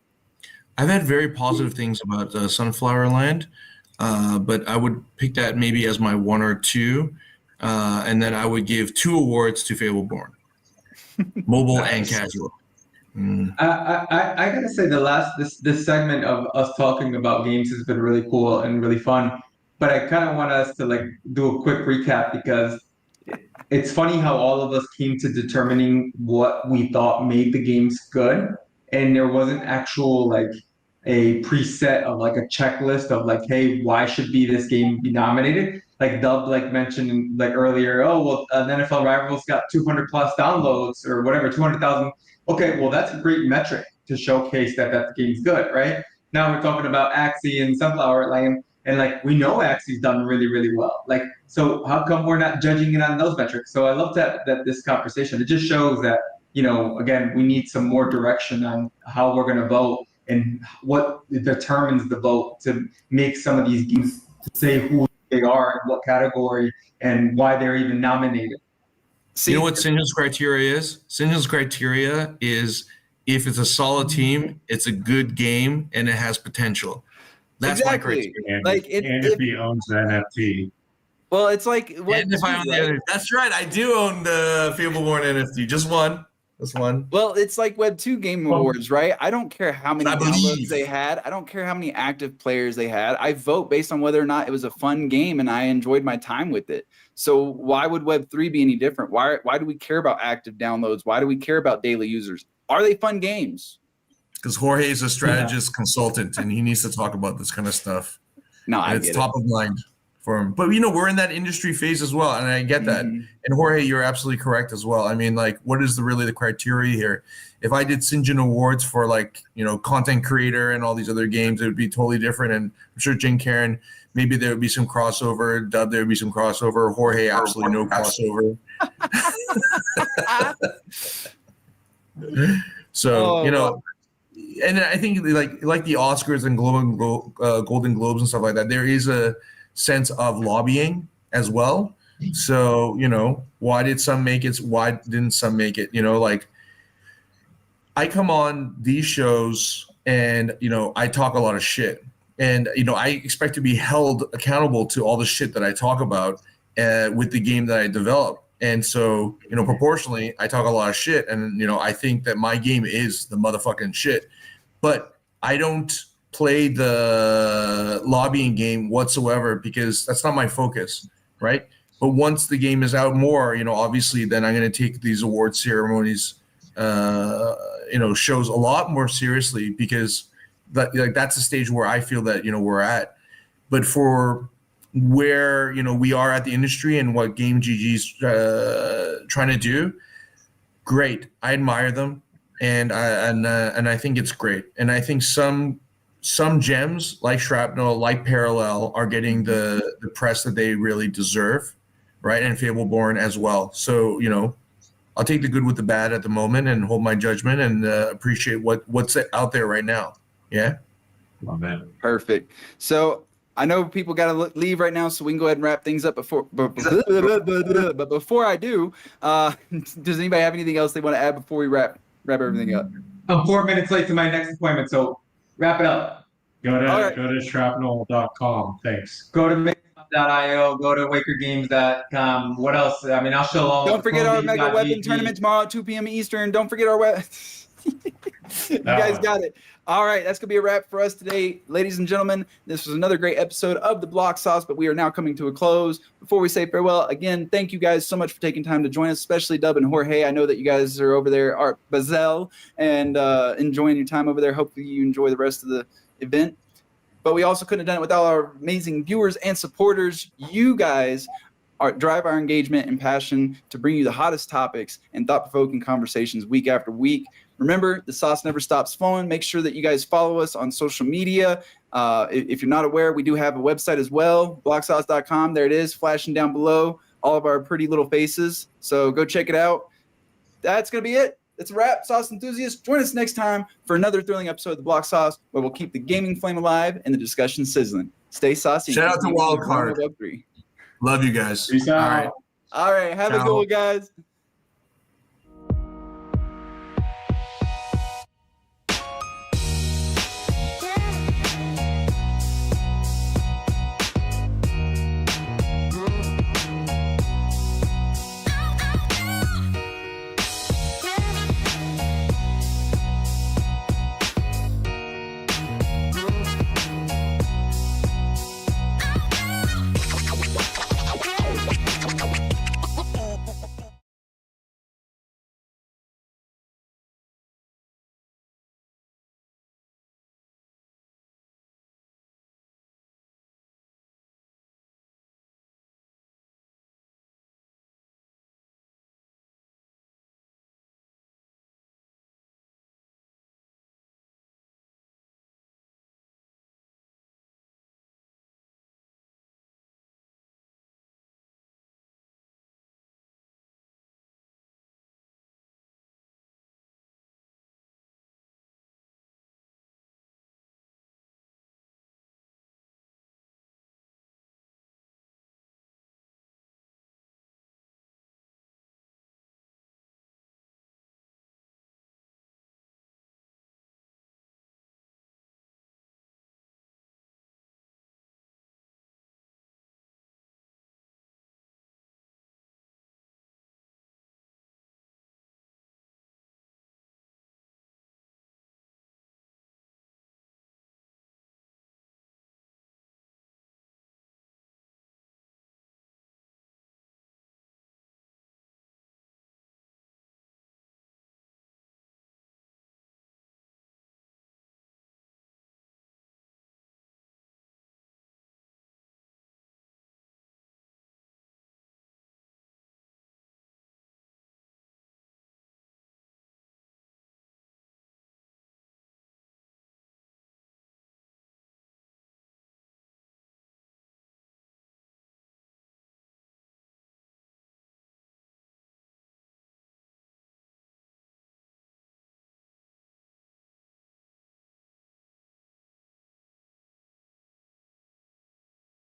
I've had very positive things about Sunflower Land, but I would pick that maybe as my 1 or 2, and then I would give 2 awards to Fableborn, mobile and casual. I gotta say this segment of us talking about games has been really cool and really fun, but I kind of want us to like do a quick recap because it's funny how all of us came to determining what we thought made the games good, and there wasn't actual like a preset of like a checklist of like, hey, why should this game be nominated? Like Dub like mentioned like earlier, oh well, an NFL Rivals got 200 plus downloads or whatever, 200,000. Okay, well that's a great metric to showcase that game's good, right? Now we're talking about Axie and Sunflower Land, and like we know Axie's done really, really well. Like, so how come we're not judging it on those metrics? So I love that this conversation. It just shows that, again, we need some more direction on how we're gonna vote and what determines the vote to make some of these games to say who they are and what category and why they're even nominated. See, You know what Sinjin's criteria is? Sinjin's criteria is if it's a solid team, it's a good game, and it has potential. That's my exactly. criteria. And, Like and if he owns the NFT. Well, it's like what And if I own the other, that's right. I do own the Fableborn NFT. Just one. Just one. Well, it's like Web 2 Game Awards, right? I don't care how many I downloads believe. they had. I don't care how many active players they had. I vote based on whether or not it was a fun game and I enjoyed my time with it. So why would Web 3 be any different? Why do we care about active downloads? Why do we care about daily users? Are they fun games? Because Jorge is a strategist consultant, and he needs to talk about this kind of stuff. No, I It's get top of mind for him. But we're in that industry phase as well, and I get that. Mhm. And Jorge, you're absolutely correct as well. I mean, like, what is really the criteria here? If I did Sinjin Awards for like, content creator and all these other games, it would be totally different. And I'm sure Jin Karen, maybe there would be some crossover. Dub, there would be some crossover. Jorge, absolutely no crossover. So, and I think like the Oscars and Golden Globes and stuff like that, there is a sense of lobbying as well. So, why did some make it? Why didn't some make it? Like I come on these shows and, I talk a lot of shit. And, I expect to be held accountable to all the shit that I talk about with the game that I develop. And so, proportionally, I talk a lot of shit. And, I think that my game is the motherfucking shit. But I don't play the lobbying game whatsoever because that's not my focus, right? But once the game is out more, obviously, then I'm going to take these award ceremonies, shows a lot more seriously because that's the stage where I feel that, we're at. But for where, we are at the industry and what Game GG's trying to do, great. I admire them. And I think it's great. And I think some gems like Shrapnel, like Parallel, are getting the press that they really deserve, right? And Fableborn as well. So I'll take the good with the bad at the moment and hold my judgment and appreciate what's out there right now. Yeah. Love it. Perfect. So I know people got to leave right now, so we can go ahead and wrap things up. But before I do, does anybody have anything else they want to add before we wrap everything up? I'm 4 minutes late to my next appointment, so wrap it up. Go to All right. shrapnel.com. Thanks. Go to sauce.io. Go to wakergames.com. What else? I mean, I'll show all. Don't forget our Mega Weapon ProLeague.gg. tournament tomorrow at 2 p.m. Eastern. Don't forget our weapon. You guys got it. All right, that's gonna be a wrap for us today, ladies and gentlemen. This was another great episode of the Block Sauce, but we are now coming to a close. Before we say farewell, again, thank you guys so much for taking time to join us, especially Dub and Jorge. I know that you guys are over there, Art Bazell, and enjoying your time over there. Hopefully, you enjoy the rest of the event. But we also couldn't have done it without our amazing viewers and supporters. You guys drive our engagement and passion to bring you the hottest topics and thought-provoking conversations week after week. Remember, the sauce never stops flowing. Make sure that you guys follow us on social media. If you're not aware, we do have a website as well, blocksauce.com. There it is, flashing down below, all of our pretty little faces. So go check it out. That's going to be it. It's a wrap, sauce enthusiasts. Join us next time for another thrilling episode of the Block Sauce, where we'll keep the gaming flame alive and the discussion sizzling. Stay saucy. Shout out to Wildcard. Web 3. Love you guys. Peace out. All right. All right, have a Ciao. good one, guys.